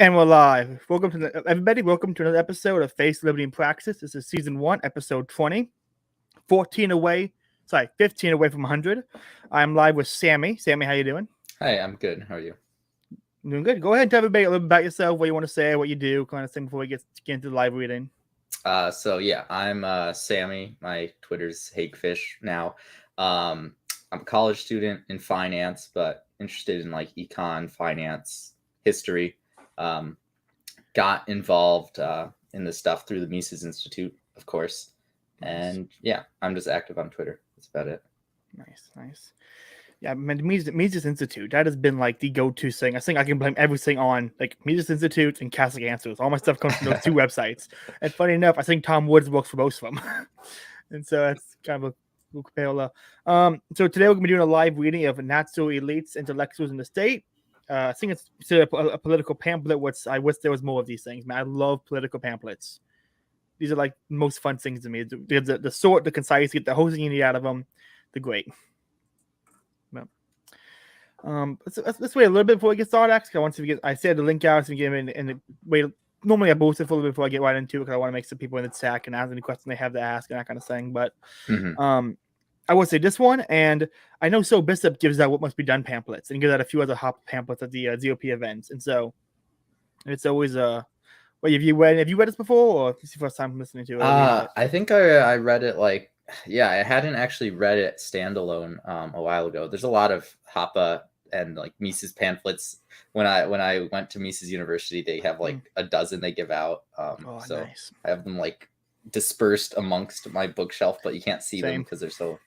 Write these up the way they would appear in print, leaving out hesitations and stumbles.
And we're live. Welcome to everybody. Welcome to another episode of Face, Liberty, and Praxis. This is season 1, episode 20. 15 away from 100. I'm live with Sammy. Sammy, how you doing? Hi, I'm good. How are you? Doing good. Go ahead and tell everybody a little bit about yourself, what you want to say, what you do, kind of thing before we get into the live reading. I'm Sammy. My Twitter's Hakefish now. I'm a college student in finance, but interested in like econ, finance, history. Got involved in this stuff through the Mises Institute, of course. And yeah, I'm just active on Twitter. That's about it. Nice. Yeah, man, the Mises Institute, that has been like the go-to thing. I think I can blame everything on like Mises Institute and Catholic Answers. All my stuff comes from those two websites. And funny enough, I think Tom Woods works for both of them. And so that's kind of a cool parallel. So today we're going to be doing a live reading of Natural Elites, Intellectuals in the State. I think it's a political pamphlet. I wish there was more of these things, man. I love political pamphlets. These are like the most fun things to me. The short, the concise, get the whole thing you need out of them. They're great. Let's wait a little bit before we get started. Actually, I said the link out and get them in wait. Normally I boost it for a little bit before I get right into it because I want to make some people in the chat can ask any questions they have to ask and that kind of thing. But I would say this one, and I know So Bishop gives out What Must Be Done pamphlets and gives out a few other hop pamphlets at the GOP events, and so it's always Wait, have you read this before, or is this your first time listening to it? I think I read it I hadn't actually read it standalone a while ago. There's a lot of Hoppe and like Mises pamphlets. When I went to Mises University, they have like a dozen they give out. So nice. I have them like dispersed amongst my bookshelf, but you can't see them because they're so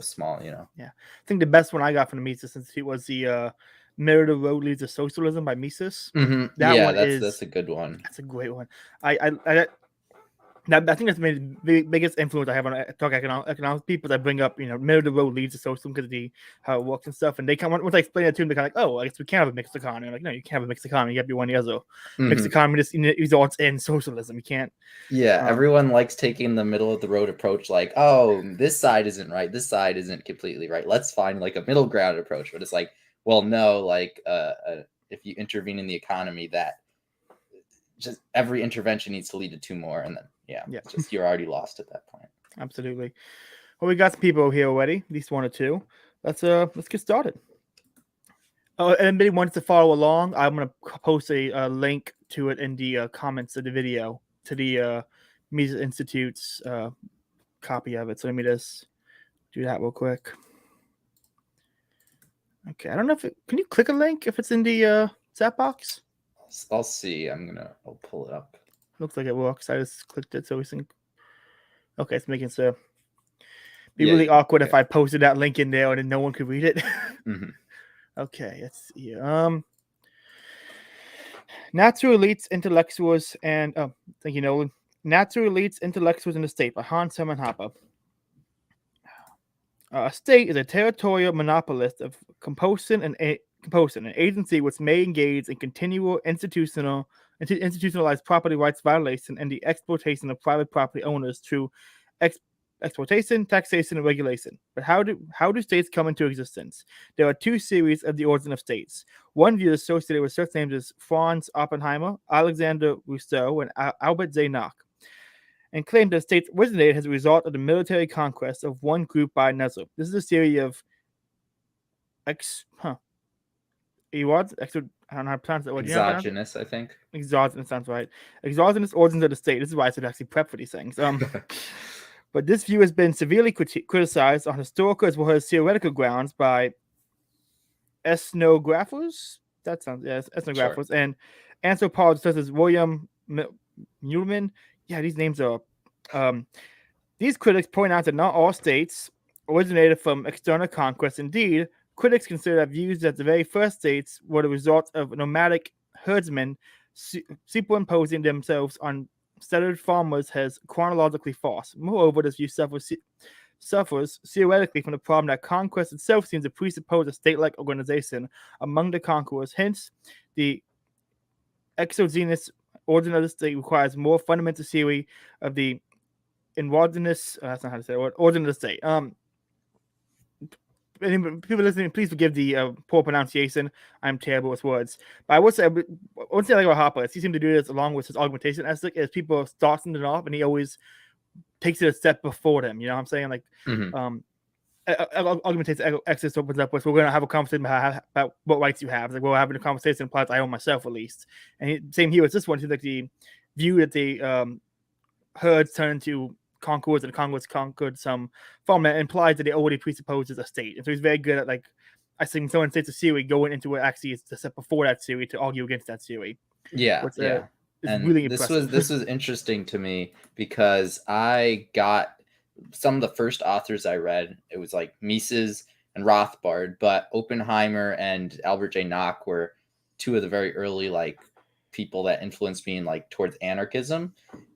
small, you know. Yeah, I think the best one I got from the Mises Institute was the Mirror the Road Leads to Socialism by Mises. That's a good one. That's a great one. I think that's the biggest influence I have on talk economics people that bring up, Mirror the Road Leads to Socialism because of how it works and stuff. And they once I explain it to them, they're kind of like, oh, I guess we can't have a mixed economy. I'm like, no, you can't have a mixed economy. You have to be one or the other. Mixed economy just results in socialism. You can't. Yeah, everyone likes taking the middle of the road approach, like, oh, this side isn't right, this side isn't completely right. Let's find like a middle ground approach. But it's like, well, no, like if you intervene in the economy, that just every intervention needs to lead to two more, and then just you're already lost at that point. Absolutely. Well, we got some people here already, at least one or two. Let's get started. Oh, and anybody wants to follow along, I'm gonna post a link to it in the comments of the video to the Mises Institute's copy of it. So let me just do that real quick. Okay, I don't know can you click a link if it's in the chat box? I'll see. I'll pull it up. Looks like it works. I just clicked it so we think. Okay, it's making so. Be really awkward if I posted that link in there and then no one could read it. Okay, let's see. Natural Elites, Intellectuals, and thank you, Nolan. Natural Elites, Intellectuals in the State by Hans Hermann Hoppe. A state is a territorial monopolist of compulsion, an agency which may engage in continual institutionalized property rights violation and the exploitation of private property owners through exploitation, taxation, and regulation. But how do states come into existence? There are two theories of the origin of states. One view is associated with such names as Franz Oppenheimer, Alexander Rousseau, and Albert Zenock, and claimed that states originated as a result of the military conquest of one group by another. This is a theory of I don't know how to pronounce that word. Exogenous, I think. Exogenous sounds right. Exogenous origins of the state. This is why I should actually prep for these things. But this view has been severely criticized on historical as well as theoretical grounds by ethnographers. Ethnographers and anthropologists such as William Newman. Yeah, these names are. These critics point out that not all states originated from external conquest. Indeed, critics consider that views that the very first states were the result of nomadic herdsmen superimposing themselves on settled farmers as chronologically false. Moreover, this view suffers theoretically from the problem that conquest itself seems to presuppose a state-like organization among the conquerors. Hence, the exogenous origin of the state requires more fundamental theory of the endogenous. That's not how to say it. Origin of the state. people listening, please forgive the poor pronunciation. I'm terrible with words. But I would say, one thing I like about Harper is he seemed to do this along with his augmentation ethic. Is people start something off, and he always takes it a step before them. You know what I'm saying? Like, augmentation ethics opens up with, we're going to have a conversation about what rights you have. Like, we're having a conversation implies I own myself at least. And same here with this one. He's like the view that the herds turn into conquerors and conquerors conquered some farmland implies that it already presupposes a state. And so he's very good at, like, I think someone states a theory going into what actually is the step before that theory to argue against that theory. Yeah, Which, yeah. It's really impressive. This was interesting to me because I got some of the first authors I read. It was like Mises and Rothbard, but Oppenheimer and Albert J. Nock were two of the very early like people that influenced me in like towards anarchism.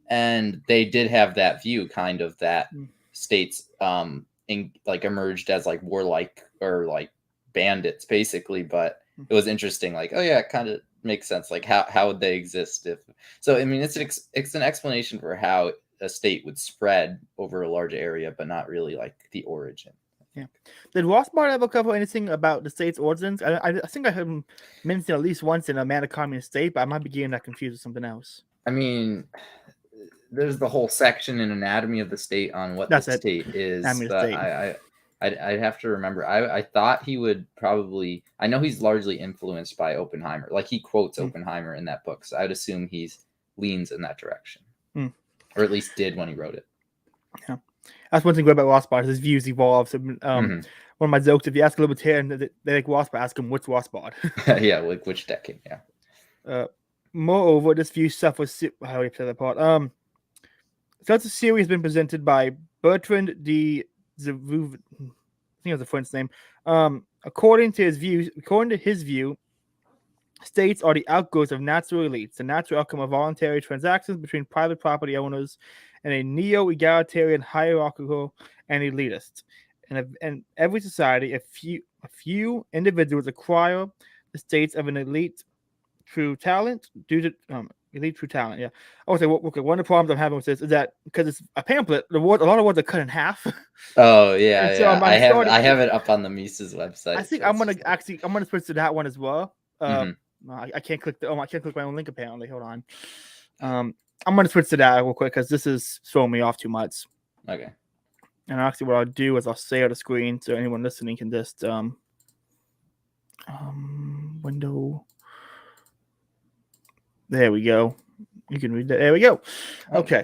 And they did have that view, kind of, that states like emerged as like warlike or like bandits, basically. But it was interesting, like, oh yeah, it kind of makes sense. Like, how would they exist if? So I mean, it's an explanation for how a state would spread over a large area, but not really like the origin. Yeah. Did Rothbard ever cover anything about the state's origins? I think I heard him mention at least once in a Man of Communist State, but I might be getting that confused with something else. I mean, there's the whole section in Anatomy of the State on what That's the state is. State. I'd have to remember. I thought he would probably. I know he's largely influenced by Oppenheimer. Like, he quotes Oppenheimer in that book, so I'd assume he's leans in that direction, or at least did when he wrote it. Yeah, that's one thing good about Rothbard. His views evolve. So, one of my jokes: if you ask a libertarian, they like Rothbard, ask him what's Rothbard. Yeah, like which decade? Yeah. Moreover, this view suffers. How do you play that part? Such a theory has been presented by Bertrand de Zerouv. I think it was a French name. According to his view, states are the outgrowths of natural elites, the natural outcome of voluntary transactions between private property owners and a neo-egalitarian hierarchical and elitist. And in every society, a few individuals acquire the states of an elite through talent due to elite through talent. Yeah, I would say, okay, one of the problems I'm having with this is that because it's a pamphlet, a lot of words are cut in half. Oh yeah, so I have it up on the Mises website. I think I'm gonna switch to that one as well. I can't click I can't click my own link apparently. Hold on. I'm gonna switch to that real quick because this is throwing me off too much. Okay. And actually, what I'll do is I'll share the screen so anyone listening can just window. There we go. You can read that. There we go. Okay.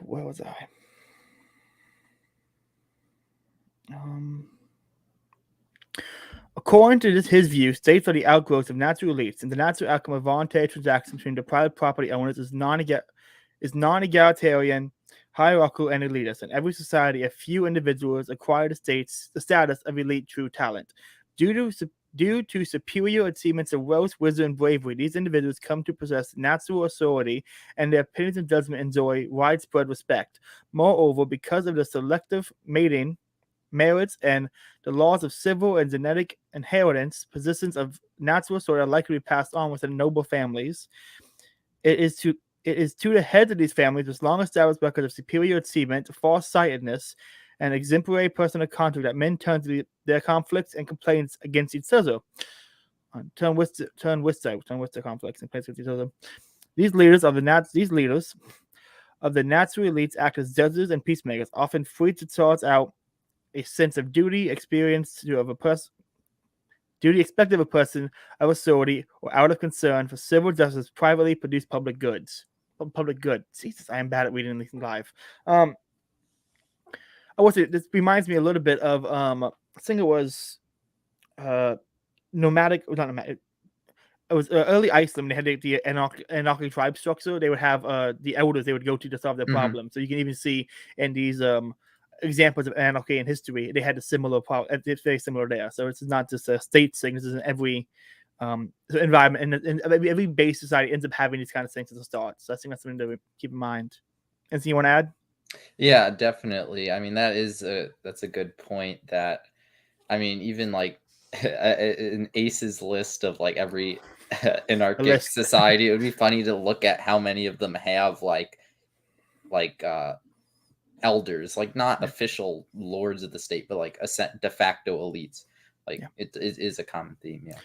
Where was I? According to his view, states are the outgrowths of natural elites, and the natural outcome of voluntary transactions between the private property owners is non-egalitarian, hierarchical, and elitist. In every society, a few individuals acquire the status of elite through talent. Due to superior achievements of wealth, wisdom, and bravery, these individuals come to possess natural authority, and their opinions and judgment enjoy widespread respect. Moreover, because of the selective mating, merits, and the laws of civil and genetic inheritance, positions of natural authority are likely to be passed on within noble families. It is to the heads of these families with long-established records of superior achievement, farsightedness, and exemplary personal conduct that men turn to their conflicts and complaints against each other. Turn with their conflicts and complaints against each other. These leaders of the natural elites act as judges and peacemakers, often free to sort out a sense of duty expected of a person of authority or out of concern for civil justice privately produce public goods. Public good. Jesus, I am bad at reading these live. I would say this reminds me a little bit of I think it was nomadic. Not nomadic. It was early Iceland. They had the anarchic tribe structure. They would have the elders they would go to solve their problem. So you can even see in these examples of anarchy in history, they had a similar problem. It's very similar there. So it's not just a state thing. This is in every environment, and every base society ends up having these kind of things at the start. So I think that's something to keep in mind. Anything you want to add? Yeah, definitely. I mean, that's a good point. That, I mean, even like an ACE's list of like every anarchic society, it would be funny to look at how many of them have like elders, like not official lords of the state, but like de facto elites. Like it is a common theme. Yeah.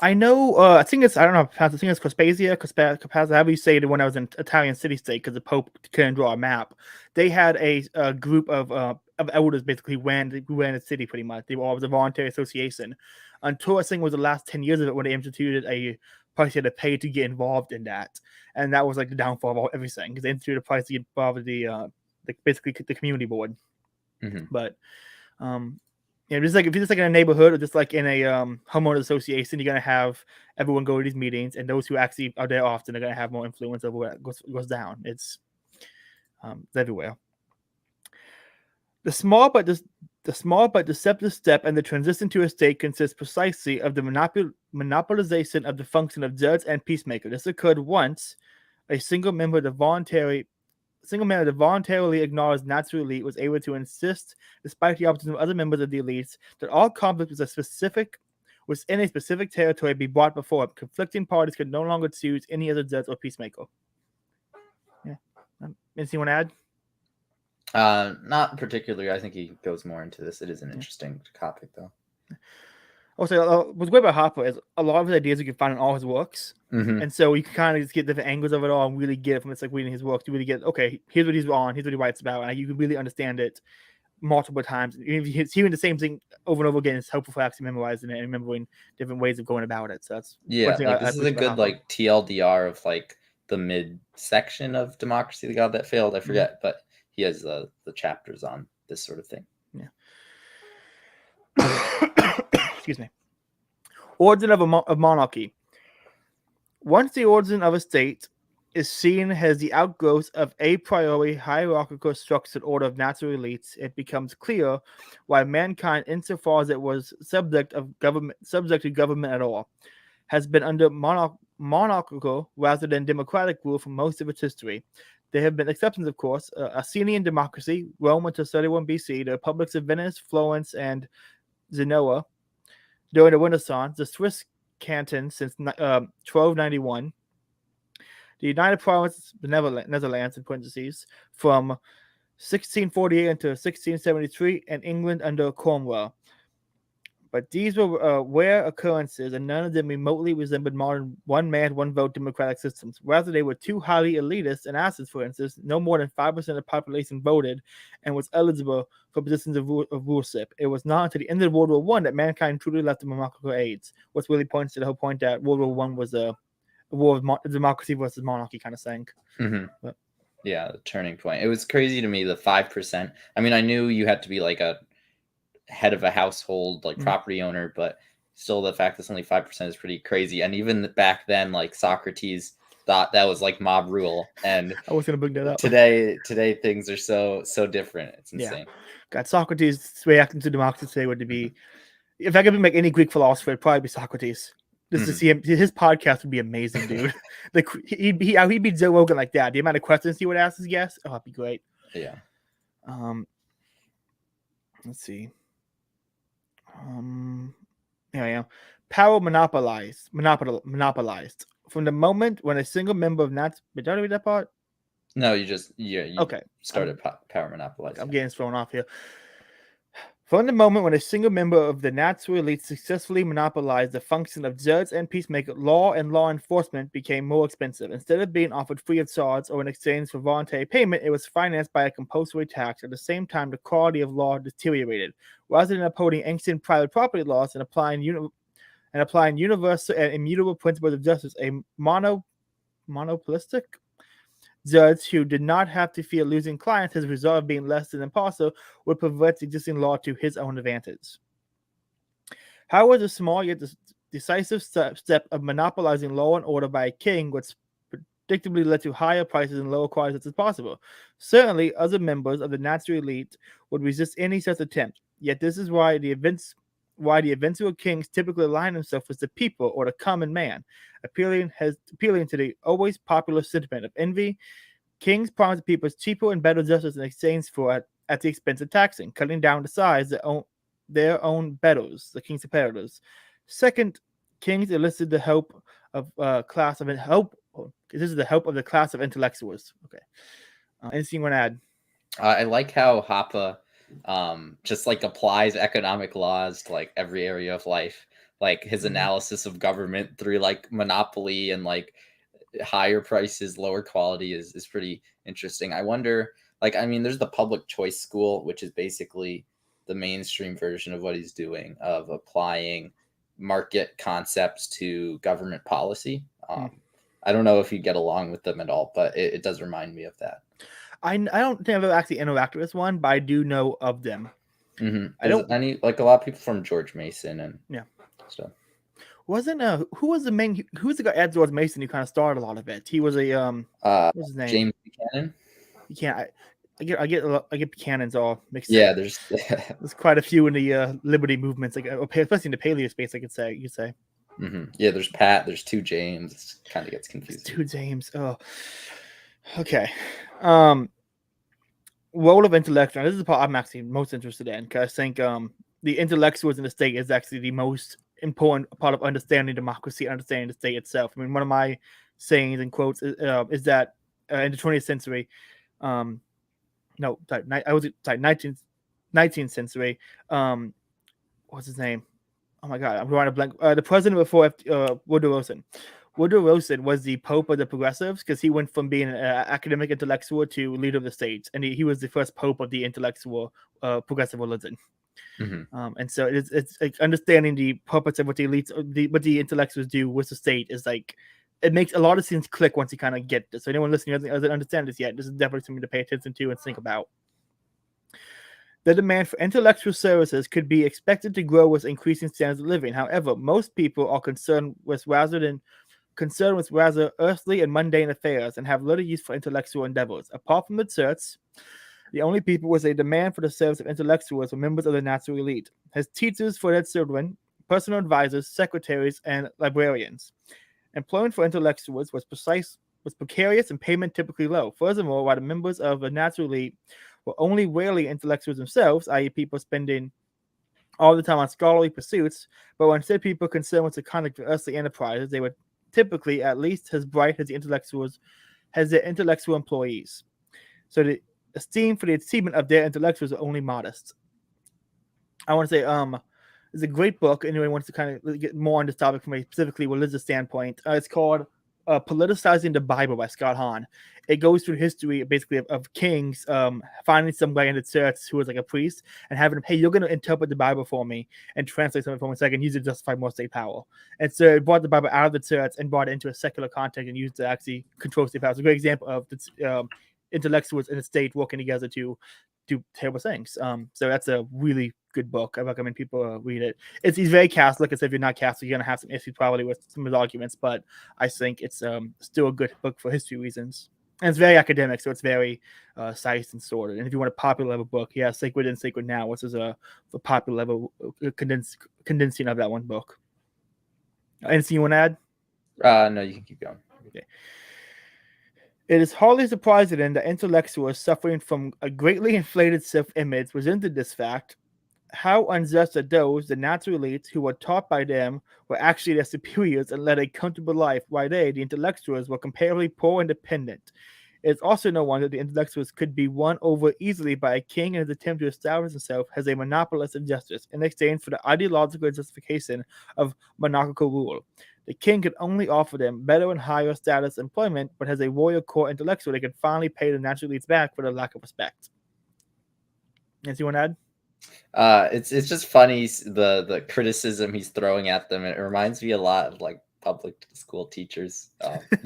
I know. I think it's, I don't know. I think it's Cospasia, however you say it. When I was in Italian city state, because the Pope couldn't draw a map, they had a group of elders basically ran the city pretty much. They were all a voluntary association. Until I think it was the last 10 years of it when they instituted a price you had to pay to get involved in that, and that was like the downfall of everything, because they instituted a price to get involved with the basically the community board. Mm-hmm. But just like if you're just like in a neighborhood or just like in a homeowner association, you're gonna have everyone go to these meetings, and those who actually are there often are gonna have more influence over what goes down. It's everywhere. The small but deceptive step in the transition to a state consists precisely of the monopolization of the function of judge and peacemaker. This occurred once a single member of the voluntarily acknowledged natural elite was able to insist, despite the opposition of other members of the elites, that all conflict within a specific territory be brought before it. Conflicting parties could no longer choose any other judge or peacemaker. Yeah. Anything you want to add? Not particularly. I think he goes more into this. It is an interesting topic, though. Also, what's great about Hopper is a lot of his ideas you can find in all his works, Mm-hmm. and so you can kind of just get different angles of it all and really get it from like reading his works. You really get, okay, here's what he's on, here's what he writes about, and you can really understand it multiple times. Even if hearing the same thing over and over again, it's helpful for actually memorizing it and remembering different ways of going about it. So that's this is a good like TLDR of like the mid section of Democracy, the God That Failed. I forget, but he has the chapters on this sort of thing. Yeah. Excuse me. Origin of monarchy. Once the origin of a state is seen as the outgrowth of a priori hierarchical structured order of natural elites, it becomes clear why mankind, insofar as it was subject to government at all, has been under monarchical rather than democratic rule for most of its history. There have been exceptions, of course. Athenian democracy, Rome until 31 BC, the republics of Venice, Florence, and Genoa during the Renaissance, the Swiss canton since 1291, the United Provinces, the Netherlands in parentheses, from 1648 until 1673, and England under Cromwell. But these were rare occurrences, and none of them remotely resembled modern one-man, one-vote democratic systems. Rather, they were too highly elitist. In Athens, for instance, no more than 5% of the population voted and was eligible for positions of rulership. It was not until the end of World War I that mankind truly left the monarchical age, which really points to the whole point that World War I was a war of democracy versus monarchy kind of thing. Mm-hmm. But, yeah, the turning point. It was crazy to me, the 5%. I mean, I knew you had to be like a head of a household, like property owner, but still the fact that it's only 5% is pretty crazy. And even back then, like Socrates thought that was like mob rule, and I was gonna bring that up. Today things are so different. It's insane. God, Socrates' reaction to democracy today would be, if I could make any Greek philosopher, it'd probably be Socrates. Just to see him, his podcast would be amazing, dude. Like he'd be Joe Rogan like that. The amount of questions he would ask his guests, oh, it'd be great. Yeah. Let's see. Power monopolized. From the moment when a single member of did I read that part? No, you okay. Started power monopolized. I'm getting thrown off here. From the moment when a single member of the natural elite successfully monopolized the function of judge and peacemaker, law and law enforcement became more expensive. Instead of being offered free of charge or in exchange for voluntary payment, it was financed by a compulsory tax. At the same time, the quality of law deteriorated. Rather than upholding ancient private property laws and applying universal and immutable principles of justice, a monopolistic judge who did not have to fear losing clients as a result of being less than impartial would pervert existing law to his own advantage. However, the small yet decisive step of monopolizing law and order by a king would predictably led to higher prices and lower quality as possible. Certainly, other members of the natural elite would resist any such attempt. Yet this is why the eventual kings typically align themselves with the people or the common man, appealing to the always popular sentiment of envy. Kings promise the people cheaper and better justice in exchange for at the expense of taxing, cutting down the size of their own betters, the king's competitors. Second, kings enlisted the help of class of help. This is the help of the class of intellectuals. Okay, anything you want to add? I like how Hoppe just like applies economic laws to like every area of life. Like his analysis of government through like monopoly and like higher prices, lower quality is pretty interesting. I wonder, like, I mean, there's the public choice school, which is basically the mainstream version of what he's doing of applying market concepts to government policy. I don't know if you get along with them at all, but it does remind me of that. I don't think I've ever actually interacted with one, but I do know of them. I don't like a lot of people from George Mason and stuff. Wasn't who was the guy at George Mason who kind of started a lot of it? He was a what's his name? James Buchanan. You can't. I get Buchanan's all mixed up. Yeah, there's quite a few in the liberty movements, like especially in the paleo space. You could say. Yeah, there's Pat. There's two James. It kind of gets confusing. Two James. Oh, okay. Role of intellect. Now, this is the part I'm actually most interested in because I think the intellectuals in the state is actually the most important part of understanding democracy, understanding the state itself. I mean, one of my sayings and quotes is that in the 20th century, no, sorry, 19th century. What's his name? Oh my God, I'm drawing a blank. The president before Woodrow Wilson. Woodrow Wilson was the Pope of the Progressives because he went from being an academic intellectual to leader of the states, and he was the first Pope of the intellectual progressive religion. And so it's like understanding the purpose of what the elites, what the intellectuals do with the state is like it makes a lot of things click once you kind of get this. So anyone listening doesn't understand this yet, this is definitely something to pay attention to and think about. The demand for intellectual services could be expected to grow with increasing standards of living. However, most people are concerned with rather earthly and mundane affairs and have little use for intellectual endeavors. Apart from the church, the only people with a demand for the service of intellectuals were members of the natural elite, as teachers for their children, personal advisors, secretaries, and librarians. Employment for intellectuals was precarious and payment typically low. Furthermore, while the members of the natural elite were only rarely intellectuals themselves, i.e. people spending all the time on scholarly pursuits, but were instead people concerned with the conduct of earthly enterprises, they were typically at least as bright as their intellectual employees. So the esteem for the achievement of their intellectuals are only modest. I want to say, it's a great book. Anyone wants to kind of get more on this topic from a specifically religious standpoint. It's called Politicizing the Bible by Scott Hahn. It goes through the history basically of kings finding some guy in the church who was like a priest and having him, hey, you're going to interpret the Bible for me and translate something for me so I can use it to justify more state power. And so it brought the Bible out of the church and brought it into a secular context and used it to actually control state power. It's a great example of the intellectuals in the state working together to do terrible things. So that's a really good book. I recommend people read it. He's very Catholic. If you're not Catholic, you're gonna have some issues probably with some of his arguments, but I think it's still a good book for history reasons. And it's very academic, so it's very sized and sorted. And if you want a popular level book, yeah, Sacred and Sacred Now, which is a popular level condensing of that one book. Anything you want to add? No, you can keep going. Okay. It is hardly surprising then that intellectuals suffering from a greatly inflated self-image resented this fact. How unjust are those, the natural elites, who were taught by them were actually their superiors and led a comfortable life, while they, the intellectuals, were comparatively poor and dependent. It is also no wonder the intellectuals could be won over easily by a king in his attempt to establish himself as a monopolist of justice in exchange for the ideological justification of monarchical rule. The king could only offer them better and higher status employment, but as a royal court intellectual, they could finally pay the natural elites back for their lack of respect. Anything you want to add? It's just funny the criticism he's throwing at them. It reminds me a lot of like public school teachers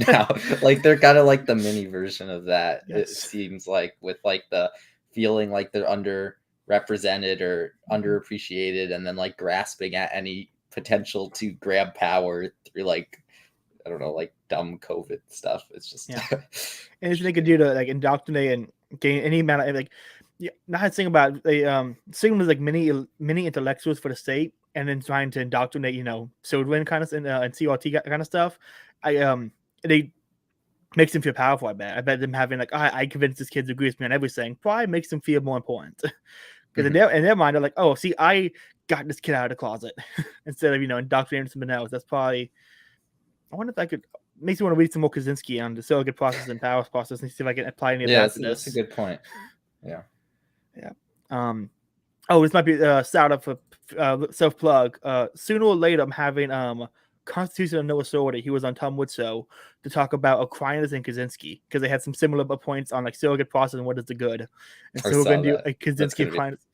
now. Like they're kind of like the mini version of that. Yes. It seems like with like the feeling like they're underrepresented or underappreciated, and then like grasping at any potential to grab power through like I don't know, like dumb COVID stuff. It's just anything they could do to like indoctrinate and gain any amount of like not saying about they seeing like many intellectuals for the state and then trying to indoctrinate, children kind of and CRT kind of stuff. They makes them feel powerful. I bet them having like I convinced this kid to agree with me on everything probably makes them feel more important. Because in their mind, they're like, oh, see, I got this kid out of the closet instead of indoctrinating something else. That's probably. I wonder if I could. Makes me want to read some more Kaczynski on the surrogate process and power process and see if I can apply any of that to this. That's a good point. Yeah. Yeah. Oh, this might be start up for self plug. Sooner or later, I'm having Constitution of No Authority. He was on Tom Wood show to talk about Aquinas and Kaczynski because they had some similar points on like surrogate process and what is the good. And I so we're saw going to do that. a That's Kaczynski gonna be Aquinas.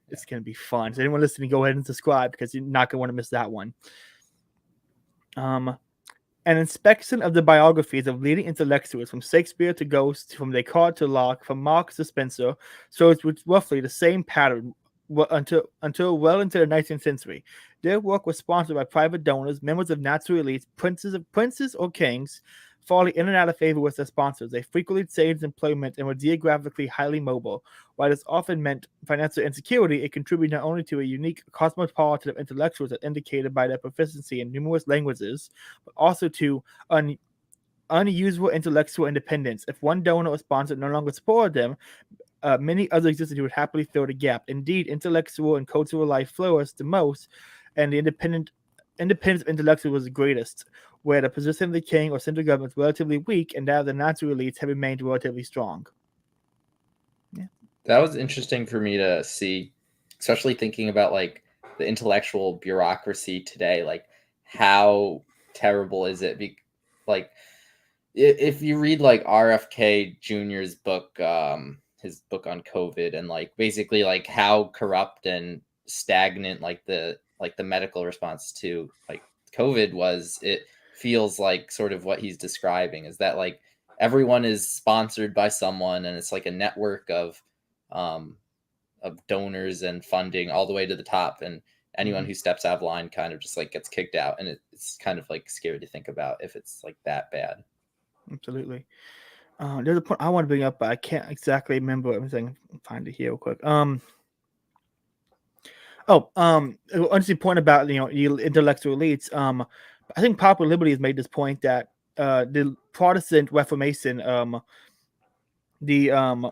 It's going to be fun. So anyone listening, go ahead and subscribe because you're not going to want to miss that one. An inspection of the biographies of leading intellectuals from Shakespeare to Ghost, from Descartes to Locke, from Marx to Spencer, shows roughly the same pattern until well into the 19th century. Their work was sponsored by private donors, members of natural elites, princes or kings, falling in and out of favor with their sponsors. They frequently changed employment and were geographically highly mobile. While this often meant financial insecurity, it contributed not only to a unique cosmopolitan of intellectuals as indicated by their proficiency in numerous languages, but also to unusual intellectual independence. If one donor or sponsor no longer supported them, many others existed who would happily fill the gap. Indeed, intellectual and cultural life flourished the most, and the independence of intellectuals was the greatest, where the position of the king or central government was relatively weak, and that of the natural elites had remained relatively strong. Yeah. That was interesting for me to see, especially thinking about like the intellectual bureaucracy today. Like, how terrible is it? Like, if you read like RFK Jr.'s book, his book on COVID, and like basically like how corrupt and stagnant like the medical response to like COVID was, it feels like sort of what he's describing is that like everyone is sponsored by someone, and it's like a network of donors and funding all the way to the top, and anyone who steps out of line kind of just like gets kicked out, and it's kind of like scary to think about if it's like that bad. Absolutely. There's a point I want to bring up, but I can't exactly remember. I'm saying find it here real quick. Interesting point about the intellectual elites. I think Popular Liberty has made this point that the Protestant Reformation, the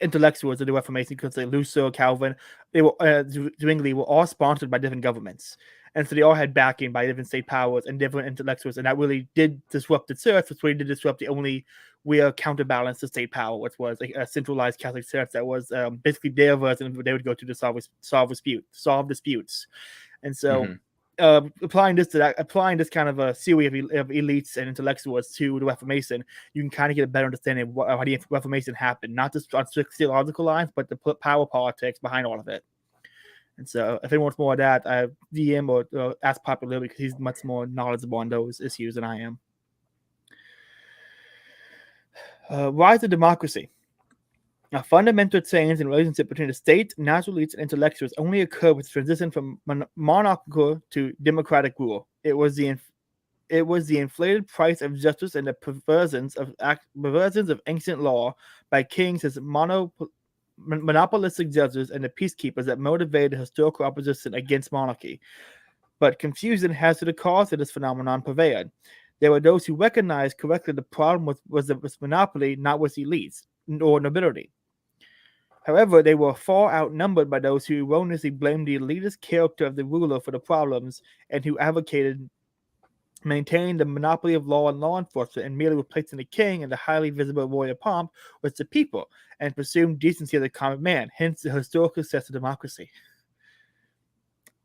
intellectuals of the Reformation, because they Luther, Calvin, they were Zwingli were all sponsored by different governments, and so they all had backing by different state powers and different intellectuals, and that really did disrupt the church, which really did disrupt the only real counterbalance to state power, which was a centralized Catholic church that was basically their version of what they would go to solve disputes, and so. Applying this kind of a series of elites and intellectuals to the Reformation, you can kind of get a better understanding of how the Reformation happened, not just on strict theological lines, but the power politics behind all of it. And so, if anyone wants more of that, I DM or ask Popular because he's much more knowledgeable on those issues than I am. Rise of democracy. A fundamental change in relationship between the state, natural elites, and intellectuals only occurred with transition from monarchical to democratic rule. It was the inflated price of justice and the perversions of ancient law by kings as monopolistic judges and the peacekeepers that motivated historical opposition against monarchy. But confusion as to the cause of this phenomenon prevailed. There were those who recognized correctly the problem was monopoly, not with elites or nobility. However, they were far outnumbered by those who erroneously blamed the elitist character of the ruler for the problems and who advocated maintaining the monopoly of law and law enforcement and merely replacing the king and the highly visible royal pomp with the people and presumed decency of the common man, hence the historical success of democracy.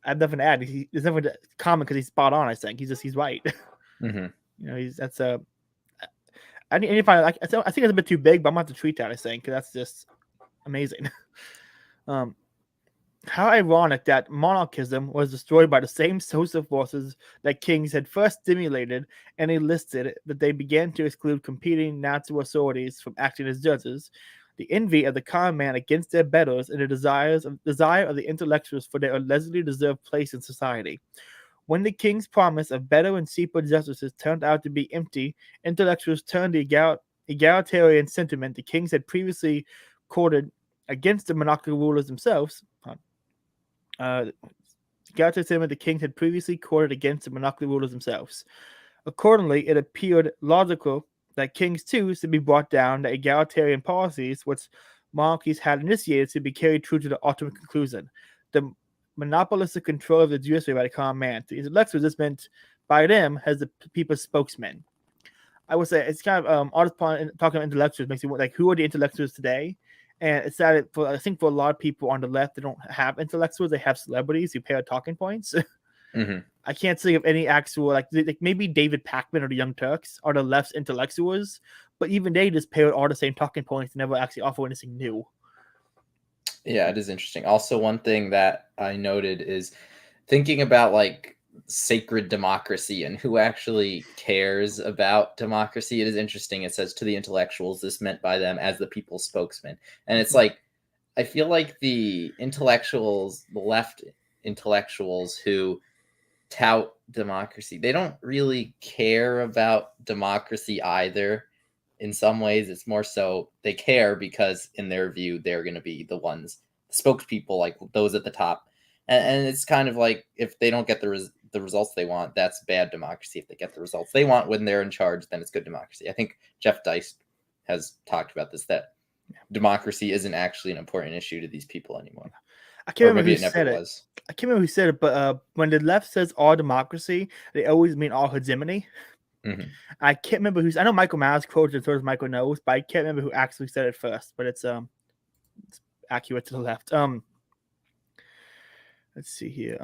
I have nothing to add. There's nothing common because he's spot on, I think. He's right. I think it's a bit too big, but I'm going to have to tweet that, I think, because that's just amazing. How ironic that monarchism was destroyed by the same social forces that kings had first stimulated and enlisted, that they began to exclude competing natural authorities from acting as judges, the envy of the common man against their betters, and the desire of the intellectuals for their allegedly deserved place in society. When the king's promise of better and cheaper justices turned out to be empty, intellectuals turned the egalitarian sentiment the kings had previously courted against the monarchical rulers themselves. Egalitarian sentiment the kings had previously courted against the monarchical rulers themselves. Accordingly, it appeared logical that kings too should be brought down, the egalitarian policies which monarchies had initiated to be carried through to the ultimate conclusion. The monopolistic control of the judiciary by the common man. The intellectuals is meant by them as the people's spokesmen. I would say it's kind of talking about intellectuals makes you want, like, who are the intellectuals today? And it's that I think for a lot of people on the left, they don't have intellectuals; they have celebrities who pay out talking points. Mm-hmm. I can't think of any actual like maybe David Pakman or the Young Turks are the left's intellectuals, but even they just pay out all the same talking points and never actually offer anything new. Yeah, it is interesting. Also, one thing that I noted is thinking about like sacred democracy and who actually cares about democracy. It is interesting. It says to the intellectuals, this meant by them as the people's spokesman. And it's like, I feel like the intellectuals, the left intellectuals who tout democracy, they don't really care about democracy either. In some ways, it's more so they care because in their view, they're going to be the ones, spokespeople, like those at the top. And it's kind of like if they don't get the results they want, that's bad democracy. If they get the results they want when they're in charge, then it's good democracy. I think Jeff Deist has talked about this, that democracy isn't actually an important issue to these people anymore. I can't Or remember maybe who it never said it. was. I can't remember who said it, but when the left says all democracy, they always mean all hegemony. Mm-hmm. I can't remember who's. I know Michael Malice quotes it, so does Michael knows, but I can't remember who actually said it first. But it's accurate to the left. Let's see here.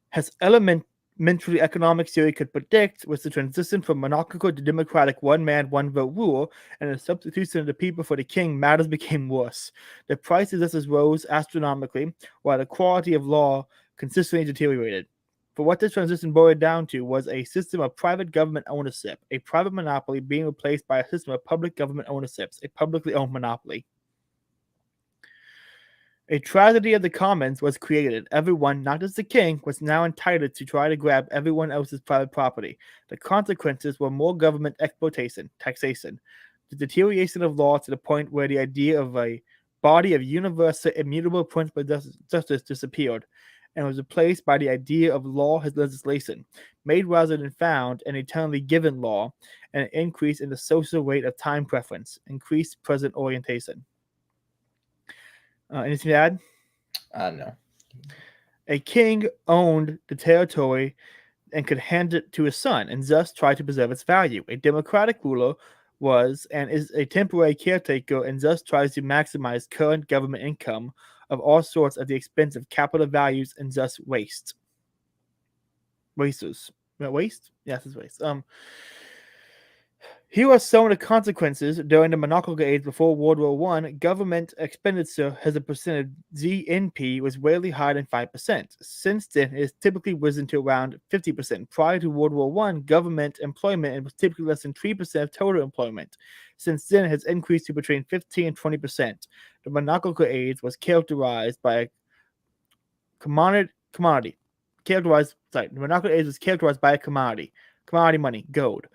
Has elementary economic theory could predict was the transition from monarchical to democratic one man, one vote rule, and the substitution of the people for the king, matters became worse. The prices thus rose astronomically, while the quality of law consistently deteriorated. For what this transition boiled down to was a system of private government ownership, a private monopoly being replaced by a system of public government ownerships, a publicly owned monopoly. A tragedy of the commons was created. Everyone, not just the king, was now entitled to try to grab everyone else's private property. The consequences were more government exploitation, taxation, the deterioration of law to the point where the idea of a body of universal, immutable principle justice disappeared and was replaced by the idea of law as legislation, made rather than found, an eternally given law, and an increase in the social rate of time preference, increased present orientation. Anything to add? No. A king owned the territory and could hand it to his son, and thus try to preserve its value. A democratic ruler was and is a temporary caretaker, and thus tries to maximize current government income of all sorts at the expense of capital values, and thus waste. Waste? Yes, it's waste. Here are some of the consequences during the monarchical age before World War I. Government expenditure as a percent of GNP was rarely higher than 5%. Since then, it has typically risen to around 50%. Prior to World War I, government employment was typically less than 3% of total employment. Since then, it has increased to between 15 and 20%. The monarchical age was characterized by a commodity. The monarchical age was characterized by a commodity money, gold.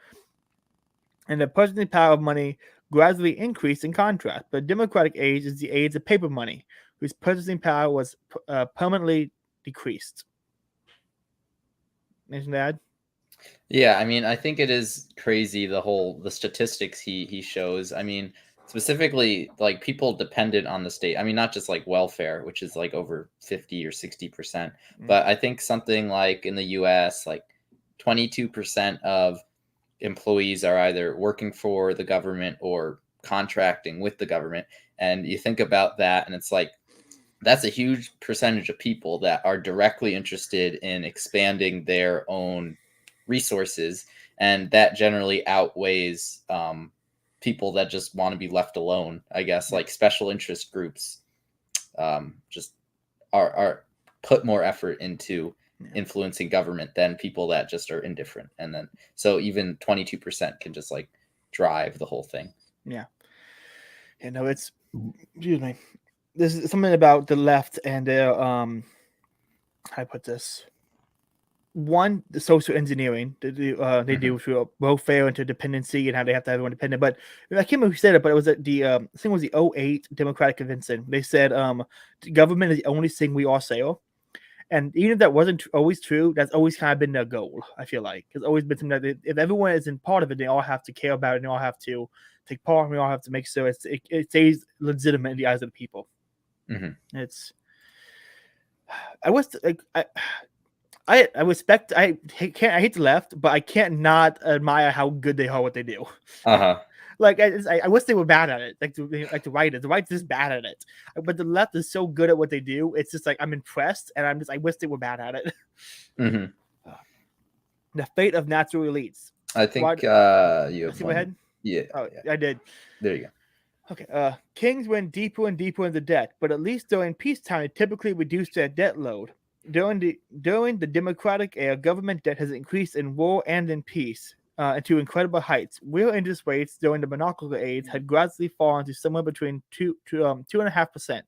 And the purchasing power of money gradually increased in contrast. But the democratic age is the age of paper money, whose purchasing power was permanently decreased. Anything to add? Yeah, I mean, I think it is crazy the statistics he shows. I mean, specifically like people dependent on the state. I mean, not just like welfare, which is like over 50 or 60%, but I think something like in the US, like 22% of employees are either working for the government or contracting with the government. And you think about that, and it's like that's a huge percentage of people that are directly interested in expanding their own resources, and that generally outweighs people that just want to be left alone. I guess like special interest groups just are put more effort into influencing government than people that just are indifferent. And then so even 22% can just like drive the whole thing. Yeah. It's, excuse me, this is something about the left and their how do I put this? One, the social engineering they do through welfare interdependency and how they have to have everyone dependent. But I can't remember who said it, but it was at the I think it was the 2008 Democratic Convention. They said the government is the only thing we all sell. And even if that wasn't always true, that's always kind of been their goal, I feel like. It's always been something that if everyone is in part of it, they all have to care about it, and they all have to take part, and we all have to make sure it stays legitimate in the eyes of the people. Mm-hmm. It's, I was like, I respect, I hate the left, but I can't not admire how good they are what they do. Uh-huh. Like I wish they were bad at it. Like the writers, the writers is bad at it, but the left is so good at what they do. It's just like I'm impressed, and I wish they were bad at it. Mm-hmm. The fate of natural elites. I think you have see my head. Yeah. Oh, yeah. I did. There you go. Okay. Kings went deeper and deeper into debt, but at least during peacetime, they typically reduced their debt load. During the democratic era, government debt has increased in war and in peace to incredible heights. Real interest rates during the monarchical age had gradually fallen to somewhere between 2.5%.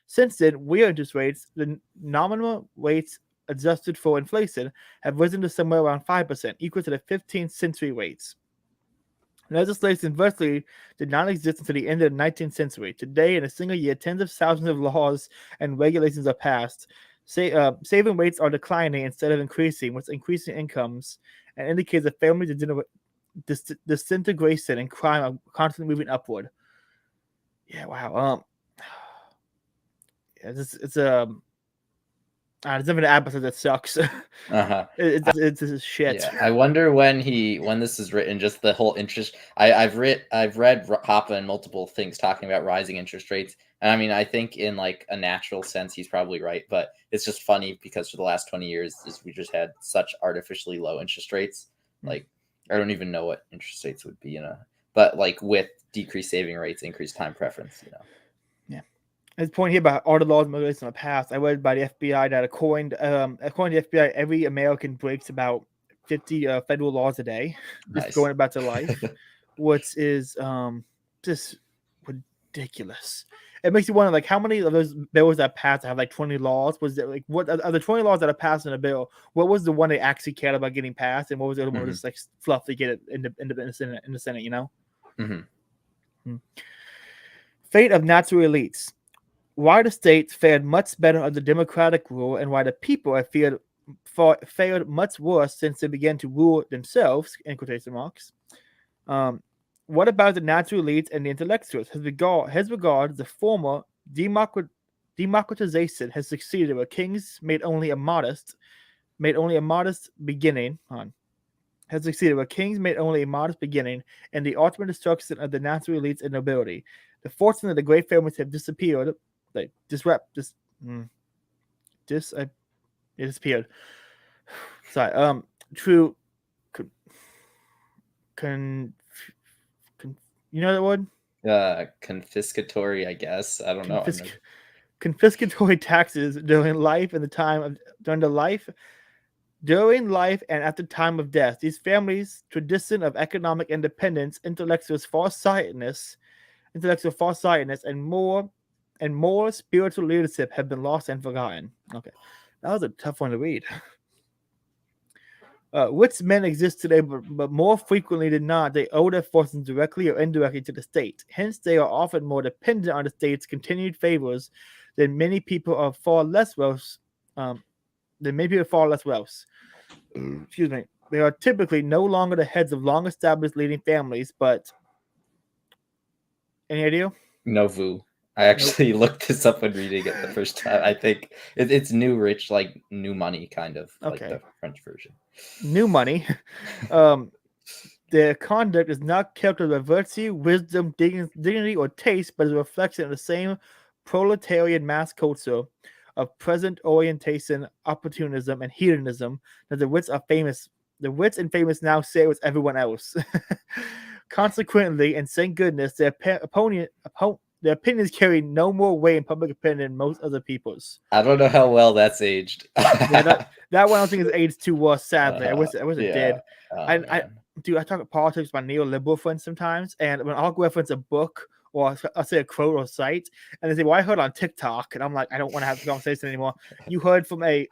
Since then, real interest rates, the nominal rates adjusted for inflation, have risen to somewhere around 5%, equal to the 15th century rates. Legislation virtually did not exist until the end of the 19th century. Today, in a single year, tens of thousands of laws and regulations are passed. Saving rates are declining instead of increasing, with increasing incomes, and indicates that family disintegration and crime are constantly moving upward. Yeah, wow. It's there's nothing to add besides that sucks. It's shit. Yeah. I wonder when this is written, just the whole interest. I've read Hoppe and multiple things talking about rising interest rates, and I mean, I think in like a natural sense he's probably right, but it's just funny because for the last 20 years we just had such artificially low interest rates. Like I don't even know what interest rates would be, but like with decreased saving rates, increased time preference, Yeah. His point here about all the laws and regulations in the past, I read by the FBI that according to the FBI, every American breaks about 50 federal laws a day, just going about their life, which is just ridiculous. It makes you wonder, like, how many of those bills that passed have like 20 laws? Was it like what are the 20 laws that are passed in a bill? What was the one they actually cared about getting passed, and what was the other one just like fluff to get it in the Senate? Fate of natural elites. Why the states fared much better under democratic rule, and why the people have fared much worse since they began to rule themselves, in quotation marks. What about the natural elites and the intellectuals? His regard the former democratization has succeeded, where kings made only a modest beginning. Has succeeded, where kings made only a modest beginning, and the ultimate destruction of the natural elites and nobility. The fortune of the great families have disappeared. Like disappeared. Sorry. True. You know that word? Confiscatory, I guess. I don't know. Confiscatory taxes during life and during life and at the time of death. These families' tradition of economic independence, intellectual farsightedness, and more spiritual leadership have been lost and forgotten. Okay, that was a tough one to read. Which men exist today, but more frequently than not, they owe their fortunes directly or indirectly to the state. Hence, they are often more dependent on the state's continued favors than many people are far less wealth. Excuse me. They are typically no longer the heads of long-established leading families, but any idea? No vu. I actually looked this up when reading it the first time. I think it's new rich, like new money, kind of like the French version. New money. Their conduct is not characterized by virtue, wisdom, dignity, or taste, but is a reflection of the same proletarian mass culture of present orientation, opportunism, and hedonism that the rich and famous now share with everyone else. Consequently, and thank goodness, their opinions carry no more weight in public opinion than most other people's. I don't know how well that's aged. That one I don't think is aged too well, sadly. I wish it did. I talk politics with my neoliberal friends sometimes, and when I'll reference a book or I'll say a quote or site, and they say, "Well, I heard on TikTok," and I'm like, I don't want to have the conversation anymore. You heard from a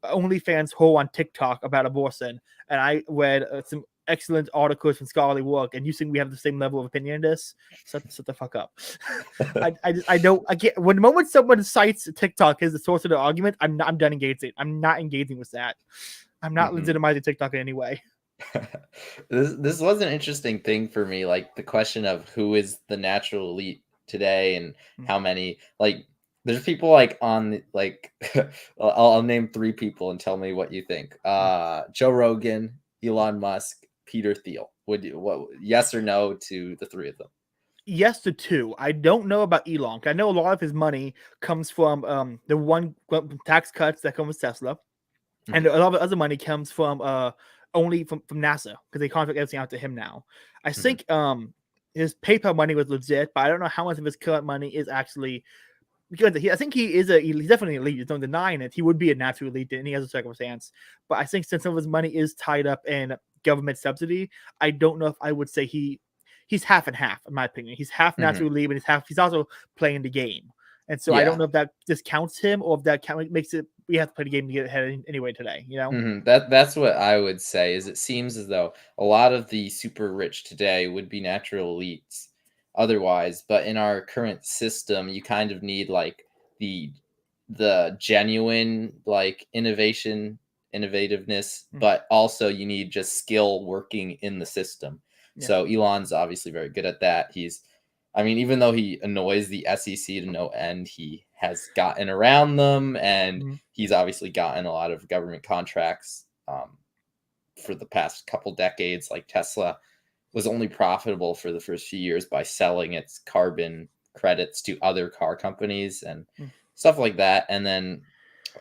OnlyFans whore on TikTok about abortion, and I read some excellent articles from scholarly work, and you think we have the same level of opinion in this? Shut the fuck up. I can't. When the moment someone cites TikTok as the source of the argument, I'm done engaging. I'm not engaging with that. I'm not legitimizing TikTok in any way. This was an interesting thing for me, like the question of who is the natural elite today and how many, like there's people like on like I'll name 3 people and tell me what you think. Joe Rogan, Elon Musk, Peter Thiel. what yes or no to the three of them? Yes to two. I don't know about Elon. I know a lot of his money comes from the one tax cuts that come with Tesla, and a lot of other money comes from only from NASA because they contract everything out to him now. I think his PayPal money was legit, but I don't know how much of his current money is actually because I think he's definitely elite. There's no denying it. He would be a natural elite in any other circumstance. But I think since some of his money is tied up in government subsidy, I don't know if I would say he's half and half, in my opinion. He's half natural elite, and he's also playing the game. And so I don't know if that discounts him or if that makes it we have to play the game to get ahead anyway today, you know? That's what I would say. Is it seems as though a lot of the super rich today would be natural elites otherwise, but in our current system, you kind of need like the genuine like innovativeness, but also you need just skill working in the system. Yeah. So Elon's obviously very good at that. Even though he annoys the SEC to no end, he has gotten around them, and he's obviously gotten a lot of government contracts for the past couple decades. Like Tesla was only profitable for the first few years by selling its carbon credits to other car companies and stuff like that. And then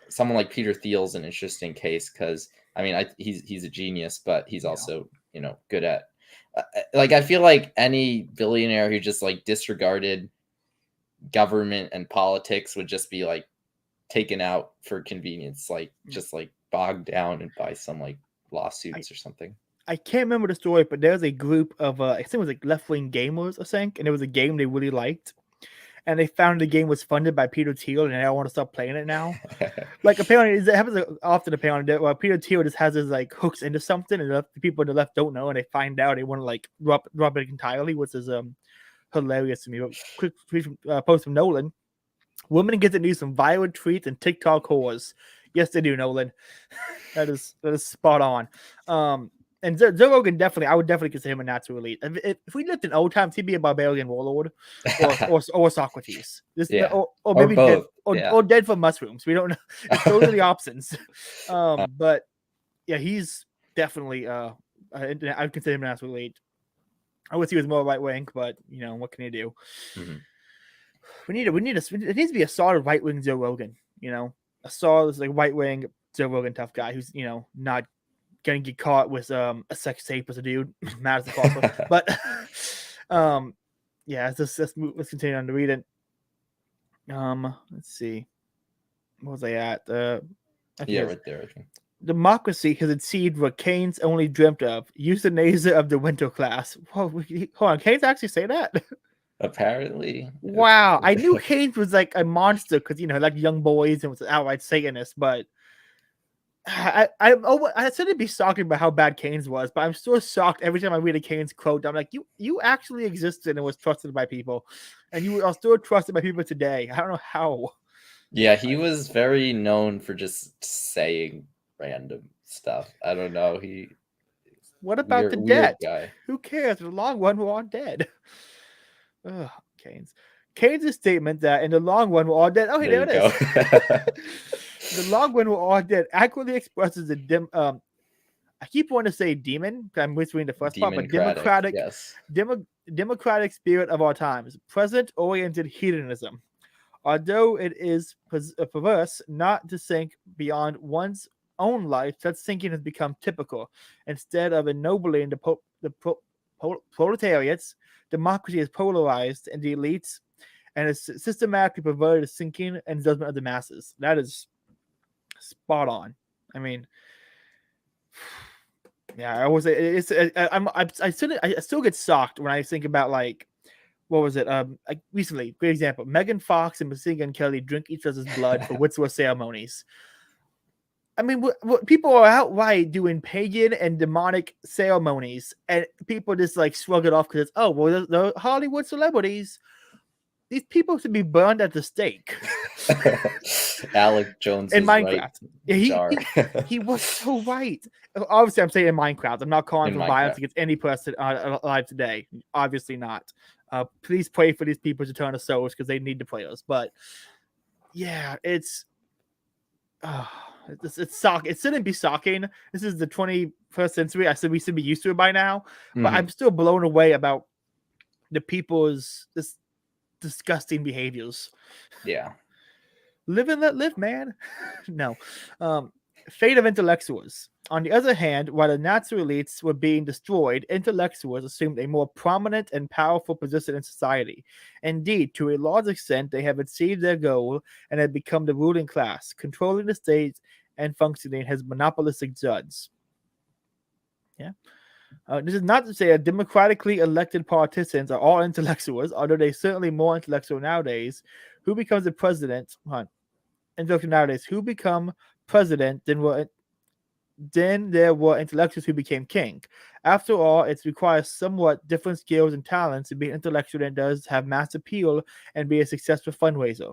someone like Peter Thiel's an interesting case because he's a genius, but he's also good at I feel like any billionaire who just like disregarded government and politics would just be like taken out for convenience, like just like bogged down and by some like lawsuits or something. I can't remember the story, but there's a group of I think it was like left-wing gamers, I think, and it was a game they really liked. And they found the game was funded by Peter Thiel, and they don't want to stop playing it now. Like apparently, it happens often. Apparently, Peter Thiel just has his like hooks into something, and the people on the left don't know, and they find out they want to like drop it entirely, which is hilarious to me. But quick post from Nolan: women get to do some violent tweets and TikTok whores. Yes, they do, Nolan. that is spot on. And Joe Rogan I would definitely consider him a natural elite. If we lived in old times, he'd be a barbarian warlord or Socrates. Or maybe both. Or dead from mushrooms. We don't know. Those are the options. But yeah, he's definitely I would consider him a natural elite. I wish he was more right wing, but what can you do? It needs to be a solid right wing Joe Rogan. A solid like right wing Joe Rogan tough guy who's not gonna get caught with a sex tape as a dude. Mad as possible. But yeah, let's continue on to read it. Let's see. What was I at? Right there. I think. Democracy has achieved what Keynes only dreamt of: euthanasia of the winter class. Whoa, hold on, Keynes actually say that? Apparently. Wow, I knew Keynes was like a monster because like young boys and was an outright Satanist, but I said it'd be shocking about how bad Keynes was, but I'm still shocked every time I read a Keynes quote. I'm like, you actually existed and was trusted by people, and you are still trusted by people today. I don't know how. Yeah, he was very known for just saying random stuff. I don't know. What about the dead? Guy. Who cares? In the long run, we're all dead. Ugh, Keynes. Keynes' statement that in the long run we're all dead. Oh, hey, there it is. The long run we're all dead accurately expresses the I keep wanting to say demon. I'm whispering the first part, but democratic spirit of our times, present-oriented hedonism. Although it is perverse not to think beyond one's own life, such thinking has become typical. Instead of ennobling the proletariats, democracy is polarized and the elites, and is systematically perverted the thinking and judgment of the masses. That is spot on. I mean, yeah, I still get shocked when I think about like, what was it? Like recently, great example: Megan Fox and Machine Gun Kelly drink each other's blood for ritual ceremonies. I mean, what people are outright doing pagan and demonic ceremonies, and people just like shrug it off because it's they're Hollywood celebrities. These people should be burned at the stake. Alec Jones in Minecraft. Right. He was so right. Obviously, I'm saying in Minecraft. I'm not calling for violence against any person alive today. Obviously not. Please pray for these people to turn to souls because they need the prayers. But yeah, it's It's shocking. It shouldn't be shocking. This is the 21st century. I said we should be used to it by now, but I'm still blown away about the people's this disgusting behaviors. Yeah. Live and let live, man. No. Fate of intellectuals. On the other hand, while the natural elites were being destroyed, intellectuals assumed a more prominent and powerful position in society. Indeed, to a large extent, they have achieved their goal and have become the ruling class, controlling the state and functioning as monopolistic judges. Yeah. This is not to say that democratically elected politicians are all intellectuals, although they're certainly more intellectual nowadays. Who becomes the president? Intellectual nowadays. Who become president then there were intellectuals who became king. After all, it requires somewhat different skills and talents to be an intellectual than does have mass appeal and be a successful fundraiser.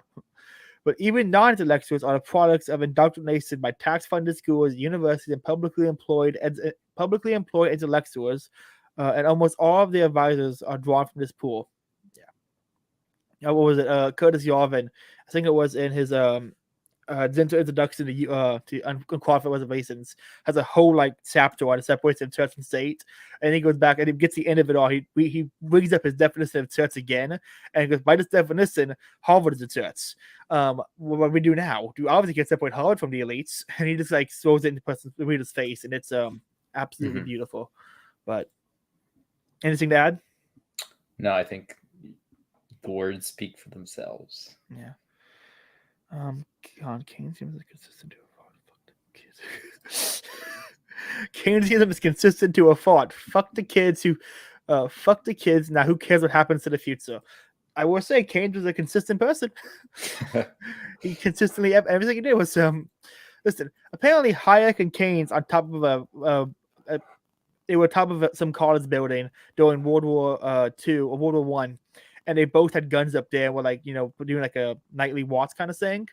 But even non-intellectuals are the products of indoctrination by tax-funded schools, universities, and publicly employed intellectuals, and almost all of their advisors are drawn from this pool. Yeah. What was it? Curtis Yarvin, I think it was in his gentle introduction to unqualified reservations, has a whole like chapter on the separation of church and state, and he goes back and he gets the end of it all. He brings up his definition of church again, and he goes, by this definition, Harvard is a church. What we do now, do obviously get separate Harvard from the elites, and he just like throws it into the reader's face, and it's absolutely beautiful. But anything to add? No, I think the words speak for themselves. Yeah. Keynesianism is consistent to a fault. Keynesianism is consistent to a fault. Fuck the kids who, fuck the kids. Now, who cares what happens to the future? I will say, Keynes was a consistent person. He consistently everything he did was listen. Apparently, Hayek and Keynes on top of they were top of some college building during World War II or World War One. And they both had guns up there and were like, doing like a nightly watch kind of thing.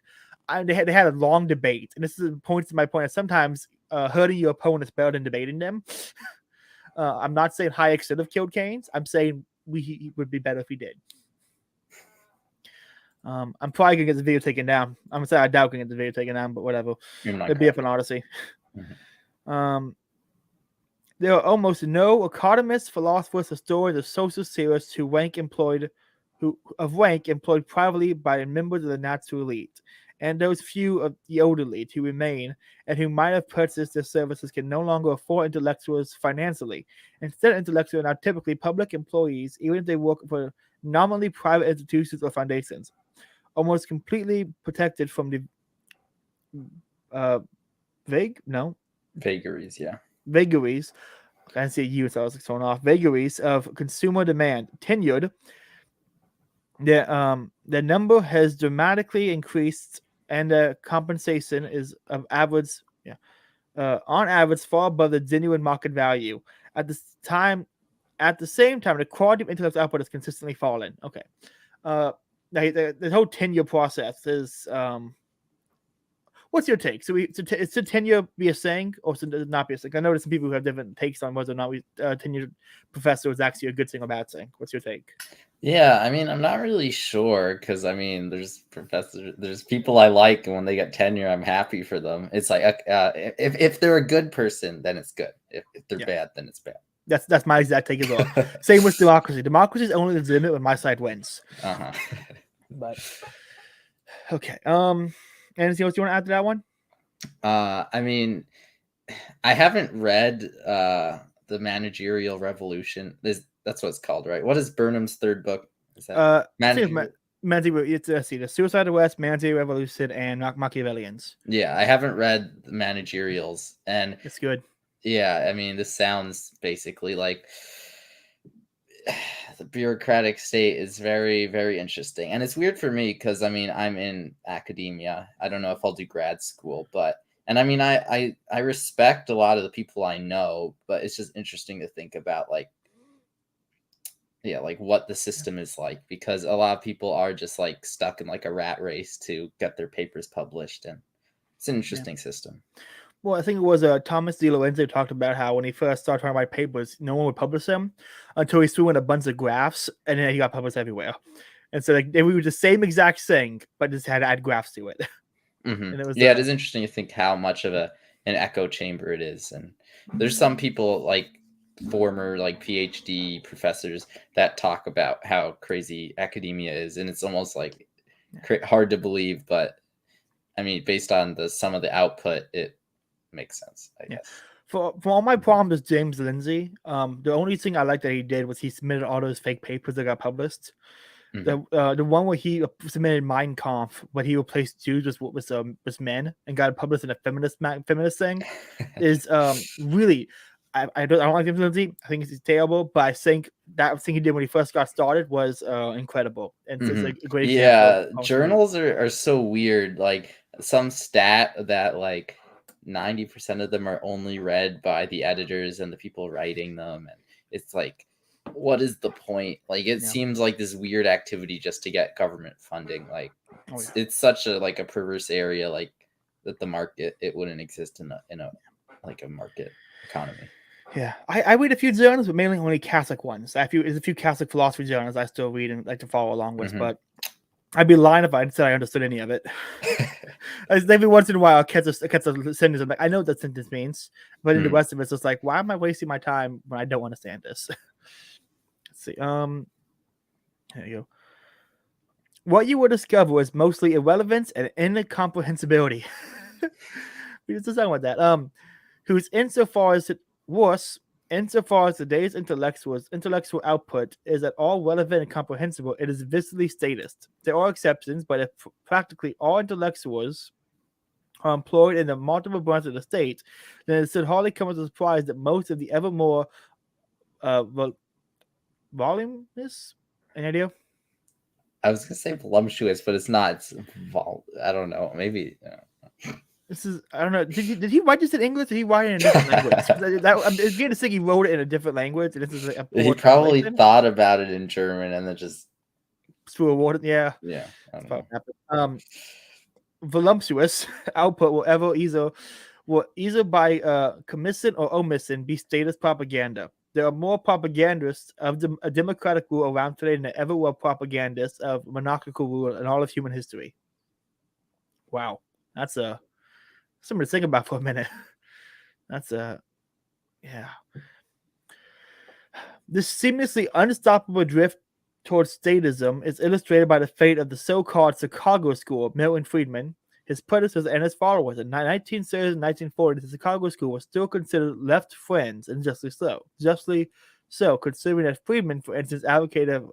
And they had a long debate. And this points to my point that sometimes hurting your opponent is better than debating them. I'm not saying Hayek should have killed Keynes. I'm saying he would be better if he did. I'm probably gonna get the video taken down. I'm gonna say I doubt gonna get the video taken down, but whatever. It'd be up on Odyssey. There are almost no economists, philosophers, historians, or social theorists who of rank employed privately by members of the natural elite, and those few of the old elite who remain and who might have purchased their services can no longer afford intellectuals financially. Instead, intellectuals are now typically public employees, even if they work for nominally private institutions or foundations, almost completely protected from the vagaries. Yeah. Vagaries. I didn't see a U, so I was thrown off. Vagaries of consumer demand. Tenured. The number has dramatically increased, and the compensation is on average far above the genuine market value. At the same time, the quality of intellectual output has consistently fallen. Okay. The whole tenure process is what's your take? Should tenure be a thing or should it not be a thing? I know there's some people who have different takes on whether or not tenured professor is actually a good thing or bad thing. What's your take? Yeah, I mean, I'm not really sure because I mean, there's people I like, and when they get tenure, I'm happy for them. It's like if they're a good person, then it's good. If they're bad, then it's bad. That's my exact take as well. Same with democracy. Democracy is only legitimate when my side wins. But okay. Anything else you want to add to that one? I mean, I haven't read the Managerial Revolution. That's what it's called, right? What is Burnham's third book? Is that the Suicide of West, Managerial Revolution, and Machiavellians. Yeah, I haven't read the Managerials, and it's good. Yeah, I mean, this sounds basically like the bureaucratic state is very, very interesting. And it's weird for me because, I mean, I'm in academia. I don't know if I'll do grad school, and I mean, I respect a lot of the people I know, but it's just interesting to think about, like what the system is like, because a lot of people are just like stuck in like a rat race to get their papers published. And it's an interesting system. Well, I think it was Thomas D. Lorenzo talked about how when he first started talking about papers, no one would publish them until he threw in a bunch of graphs, and then he got published everywhere. And so they were the same exact thing, but just had to add graphs to it. Mhm. And it was Yeah, it is interesting to think how much of an echo chamber it is, and there's some people like former like PhD professors that talk about how crazy academia is, and it's almost like hard to believe, but I mean, based on some of the output, it makes sense, I guess. For all my problems with James Lindsay, the only thing I like that he did was he submitted all those fake papers that got published. Mhm. The one where he submitted Mein Kampf, but he replaced Jews with men and got it published in a feminist thing, is really. I don't like James Lindsay. I think it's terrible, but I think that thing he did when he first got started was incredible, and it's Mhm. a great example of Yeah, how somebody. journals are so weird. Like some stat that like 90% of them are only read by the editors and the people writing them, and it's like, what is the point? Like it Yeah. seems like this weird activity just to get government funding. Like Oh yeah. it's such a like a perverse area, like that the market it wouldn't exist in a like a market economy. Yeah, I read a few journals, but mainly only Catholic ones. There's a few Catholic philosophy journals I still read and like to follow along with, Mhm. but I'd be lying if I said I understood any of it. Every once in a while, I'll catch a sentence. I'm like, I know what that sentence means, but in the Mm. rest of it's just like, why am I wasting my time when I don't understand this? Let's see. There you go. What you will discover is mostly irrelevance and incomprehensibility. We just talking about that. Who's insofar as today's intellectual output is at all relevant and comprehensible, it is visibly statist. There are exceptions, but if practically all intellectuals are employed in the multiple branches of the state, then it should hardly come as a surprise that most of the ever more voluminous. Any idea? I was gonna say voluptuous, but it's not. It's I don't know. Maybe. This is I don't know. Did he write this in English? Or did he write it in a different language? I'm beginning to think he wrote it in a different language, and this is a He poor probably translation. thought about it in German and then just Through a water, yeah. yeah, I That's don't probably know. what happened. Voluptuous output will either by commission or omission be status propaganda. There are more propagandists of a democratic rule around today than there ever were propagandists of monarchical rule in all of human history. Wow, that's something to think about for a minute. That's yeah. This seamlessly unstoppable drift towards statism is illustrated by the fate of the so-called Chicago School of Milton Friedman, his predecessors, and his followers. In 1930s and 1940s, the Chicago School was still considered left friends, and justly so. Justly so, considering that Friedman, for instance, advocated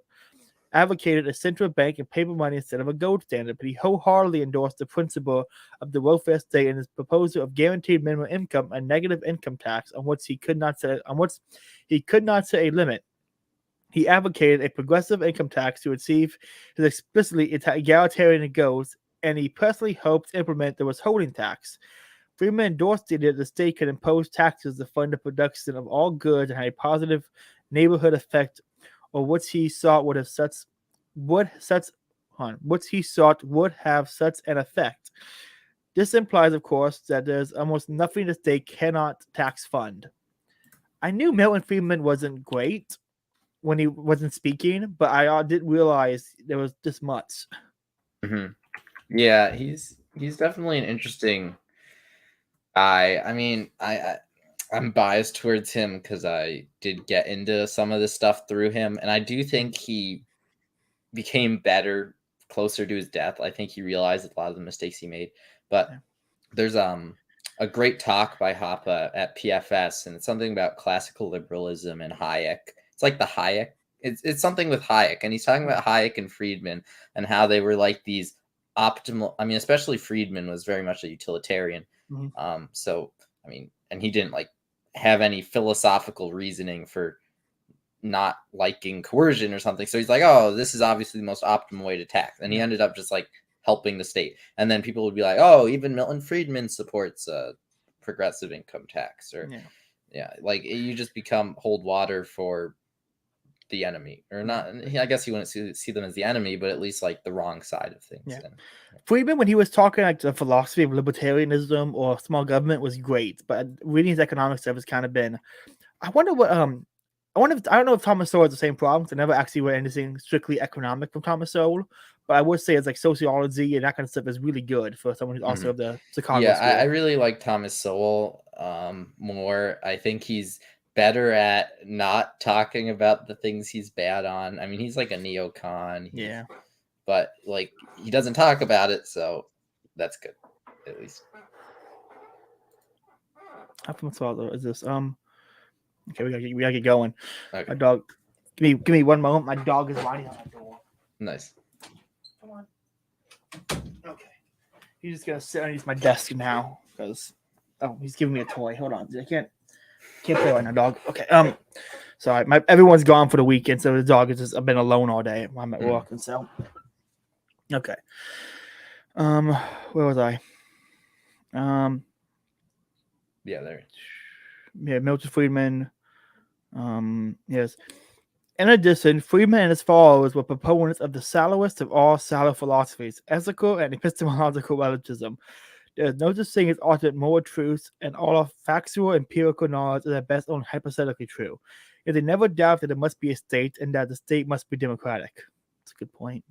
a central bank and paper money instead of a gold standard, but he wholeheartedly endorsed the principle of the welfare state and his proposal of guaranteed minimum income and negative income tax on which he could not set a limit. He advocated a progressive income tax to achieve his explicitly egalitarian goals, and he personally hoped to implement the withholding tax. Freeman endorsed the idea that the state could impose taxes to fund the production of all goods and had a positive neighborhood effect, or what he sought would have such an effect. This implies, of course, that there's almost nothing the state cannot tax fund. I knew Milton Friedman wasn't great when he wasn't speaking, but I didn't realize there was this much. Mhm. Yeah, he's definitely an interesting guy. I mean, I'm biased towards him because I did get into some of this stuff through him, and I do think he became better closer to his death. I think he realized a lot of the mistakes he made. But Yeah. there's a great talk by Hoppe at PFS, and it's something about classical liberalism and Hayek. It's like the Hayek. It's something with Hayek, and he's talking about Hayek and Friedman and how they were like these optimal. I mean, especially Friedman was very much a utilitarian. Mhm. So I mean, and he didn't like have any philosophical reasoning for not liking coercion or something. So he's like, oh, this is obviously the most optimal way to tax. And he ended up just like helping the state. And then people would be like, oh, even Milton Friedman supports progressive income tax. Or yeah, like you just hold water for the enemy. Or not. I guess you wouldn't see them as the enemy, but at least like the wrong side of things. Yeah. And, Friedman, when he was talking like the philosophy of libertarianism or small government, was great, but reading his economic stuff has kind of been. I wonder what I don't know if Thomas Sowell has the same problems. I never actually read anything strictly economic from Thomas Sowell, but I would say it's like sociology and that kind of stuff is really good for someone who's also of the Chicago Yeah, school. I really like Thomas Sowell more. I think he's better at not talking about the things he's bad on. I mean, he's like a neocon. Yeah. But like he doesn't talk about it, so that's good, at least. How much farther is this? Okay, we gotta get going. Okay. My dog, give me 1 moment. My dog is riding on my door. Nice. Come on. Okay. He's just gonna sit underneath my desk now because he's giving me a toy. Hold on, I can't play right now, dog. Okay. Sorry, everyone's gone for the weekend, so the dog has just been alone all day. I'm at work, and so. Okay. Where was I? Yeah, there. Yeah, Milton Friedman. Yes. In addition, Friedman and his followers were proponents of the shallowest of all shallow philosophies, ethical and epistemological relativism. There is no such thing as ultimate moral truth, and all of factual empirical knowledge is at best only hypothetically true. Yet they never doubt that there must be a state and that the state must be democratic. That's a good point.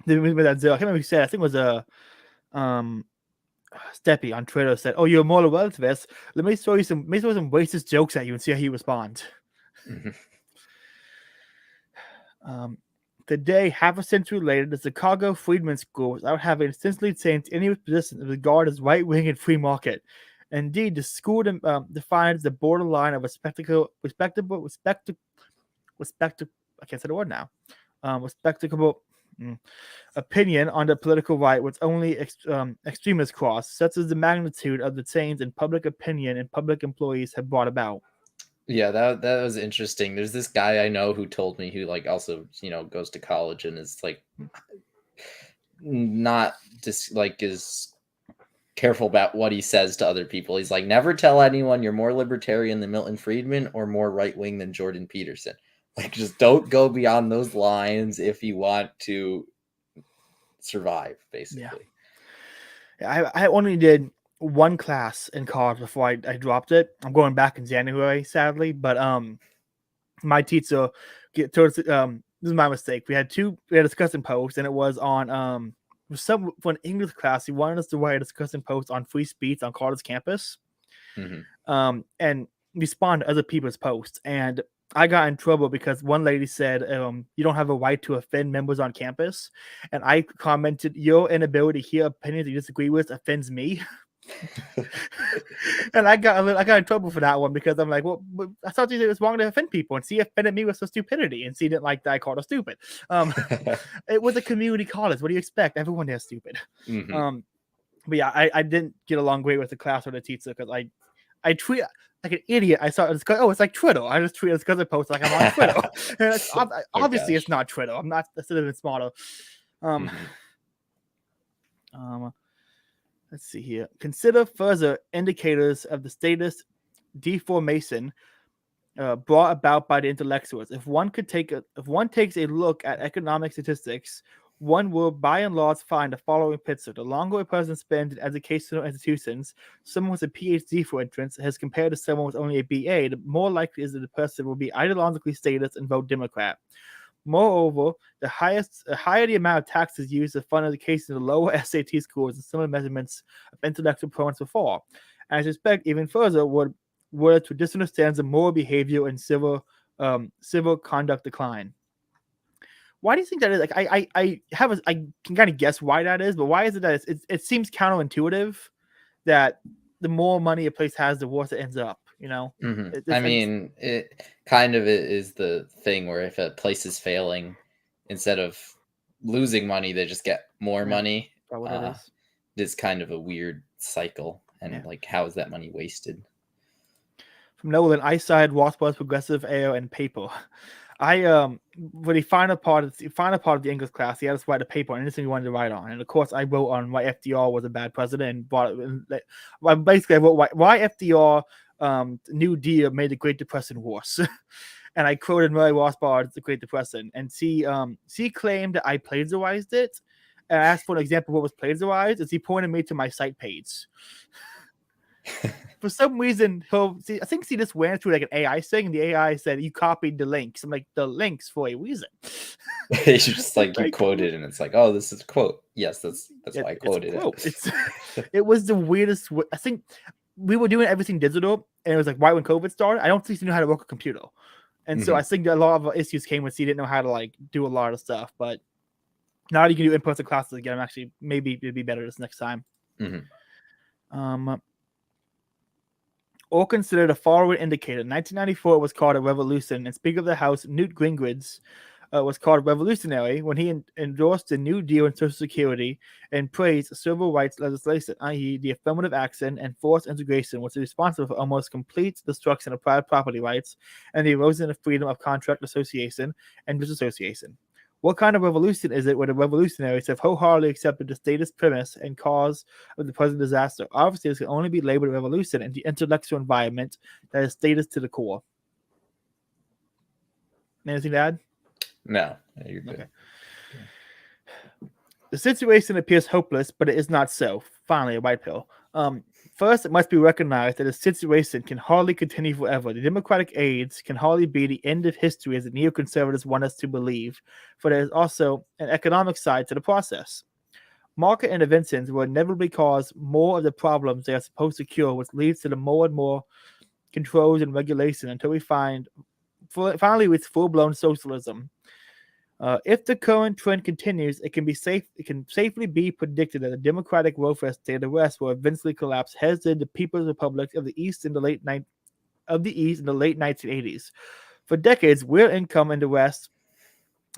I can't remember who said. I think it was a Steppy on Twitter said, "Oh, you're a moral relativist. Let me throw some racist jokes at you and see how you respond." Today, half a century later, the Chicago Freedmen School, without having essentially changed any of its positions, is regarded as right-wing and free market. Indeed, the school defines the borderline of respectable. I can't say the word now. Respectable opinion on the political right, which only extremists cross, such as the magnitude of the change in public opinion and public employees have brought about. Yeah, that was interesting. There's this guy I know who told me, who like also goes to college and is like not just like is careful about what he says to other people. He's like, never tell anyone you're more libertarian than Milton Friedman or more right wing than Jordan Peterson. Like, just don't go beyond those lines if you want to survive, basically. Yeah. I only did one class in college before I dropped it. I'm going back in January, sadly, but my teacher this is my mistake. We had a discussion post, and it was on for an English class. He wanted us to write a discussion post on free speech on college campus, and respond to other people's posts. And I got in trouble because one lady said, "You don't have a right to offend members on campus," and I commented, "Your inability to hear opinions you disagree with offends me." And I got in trouble for that one because I'm like, well, I thought it was wrong to offend people, and she offended me with her stupidity, and she didn't like that I called her stupid. It was a community college. What do you expect? Everyone there is stupid. But yeah, I didn't get along great with the class or the teacher because I tweet like an idiot. I saw it's like Twitter. I just tweeted because I post like I'm on Twitter. And obviously it's not Twitter. I'm not. I should have been smarter. Let's see here. Consider further indicators of the status deformation brought about by the intellectuals. If one takes a look at economic statistics, one will by and large find the following picture. The longer a person spends in educational institutions, someone with a PhD, for instance, as compared to someone with only a BA, the more likely is that the person will be ideologically status and vote Democrat. Moreover, the higher the amount of taxes used to fund education, the lower SAT scores and similar measurements of intellectual performance will fall. And I suspect even further were traditional standards of moral behavior and civil conduct decline. Why do you think that is? Like, I can kind of guess why that is, but why is it that it seems counterintuitive that the more money a place has, the worse it ends up? I mean, it kind of is the thing where if a place is failing, instead of losing money, they just get more money. That's what it is. It's kind of a weird cycle, and like, how is that money wasted? From Nolan, I side Rothbard's progressive AO and paper. For the final part of the English class, he had us write a paper on anything he wanted to write on, and of course, I wrote on why FDR was a bad president, and basically I wrote why FDR New Deal made the Great Depression worse. And I quoted Murray Rothbard's The Great Depression, and she claimed that I plagiarized it. And I asked for an example of what was plagiarized, and she pointed me to my site page. For some reason, I think he just went through like an AI thing, and the AI said you copied the links. I'm like, the links for a reason. It's just like you quoted, and it's like, oh, this is a quote. Yes, that's why I quoted it. It was the weirdest. I think we were doing everything digital, and it was like right when COVID started. I don't think he knew how to work a computer, and so I think that a lot of issues came when he didn't know how to like do a lot of stuff. But now that you can do in-person classes again, actually maybe it'd be better this next time. All considered a forward indicator. 1994 was called a revolution, and Speaker of the House Newt Gingrich was called revolutionary when he endorsed the New Deal in Social Security and praised civil rights legislation, i.e., the affirmative action and forced integration, was responsible for almost complete destruction of private property rights and the erosion of freedom of contract association and disassociation. What kind of revolution is it where the revolutionaries have wholeheartedly accepted the status premise and cause of the present disaster? Obviously, this can only be labeled a revolution in the intellectual environment that is status to the core. Anything to add? No, you're good. Okay. The situation appears hopeless, but it is not so. Finally, a white pill. First, it must be recognized that the situation can hardly continue forever. The democratic age can hardly be the end of history as the neoconservatives want us to believe, for there is also an economic side to the process. Market interventions will inevitably cause more of the problems they are supposed to cure, which leads to the more and more controls and regulation until we finally reach full-blown socialism. If the current trend continues, it can safely be predicted that the democratic welfare state of the West will eventually collapse, as did the People's Republic of the East in the late 1980s. For decades, real income in the West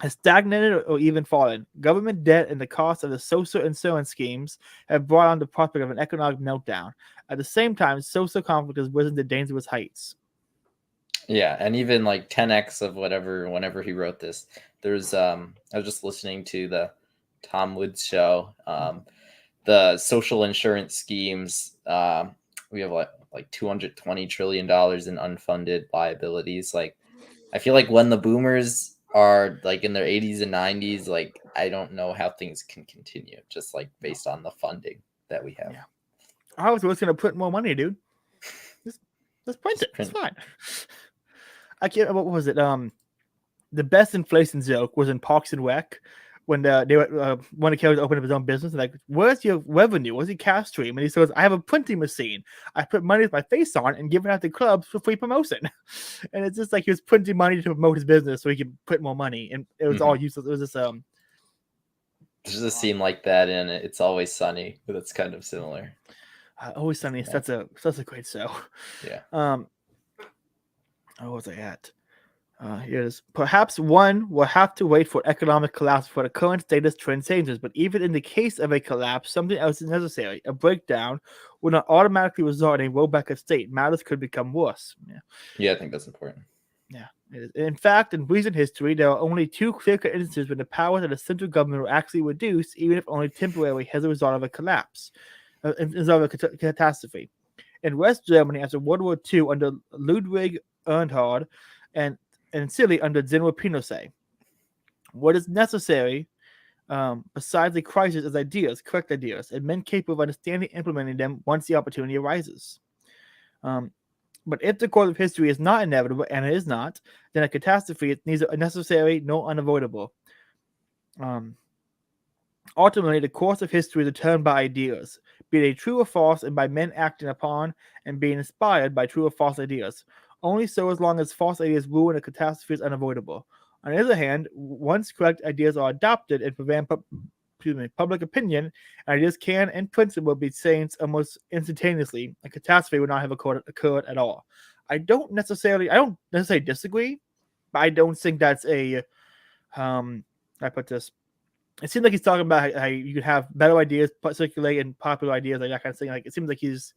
has stagnated or even fallen. Government debt and the cost of the social insurance schemes have brought on the prospect of an economic meltdown. At the same time, social conflict has risen to dangerous heights. Yeah, and even like 10x of whenever he wrote this, there's I was just listening to the Tom Woods show, the social insurance schemes. We have like $220 trillion in unfunded liabilities. Like, I feel like when the boomers are like in their 80s and 90s, like I don't know how things can continue, just like based on the funding that we have. Yeah. I was just gonna put more money, dude. Just print it. It's fine. I can't. What was it? The best inflation joke was in Parks and Rec when they were one of the characters opened up his own business. And like, where's your revenue? Where's your cash stream? And he says, I have a printing machine. I put money with my face on and give it out to clubs for free promotion. And it's just like he was printing money to promote his business so he could put more money. And it was all useless. It was just There's a scene like that in It's Always Sunny, but it's kind of similar. Always Sunny is such a great show. Yeah. What was I at? Here's perhaps one will have to wait for economic collapse for the current status trend changes, but even in the case of a collapse, something else is necessary. A breakdown will not automatically result in a rollback of state. Matters could become worse. Yeah, I think that's important. Yeah, it is. In fact, in recent history, there are only two clear-cut instances when the powers of the central government were actually reduced, even if only temporarily, as a result of a collapse, as a result of a catastrophe. In West Germany, after World War II, under Ludwig Erhard, and Chile under General Pinochet. What is necessary, besides a crisis, is ideas, correct ideas, and men capable of understanding and implementing them once the opportunity arises. But if the course of history is not inevitable, and it is not, then a catastrophe is neither necessary nor unavoidable. Ultimately, the course of history is determined by ideas, be they true or false, and by men acting upon and being inspired by true or false ideas. Only so as long as false ideas rule and a catastrophe is unavoidable. On the other hand, once correct ideas are adopted and prevent public opinion, ideas can, in principle, be changed almost instantaneously. A catastrophe would not have occurred at all. I don't necessarily disagree, but I don't think that's a I put this. It seems like he's talking about how you can have better ideas circulate and popular ideas, like that kind of thing. Like, it seems like he's.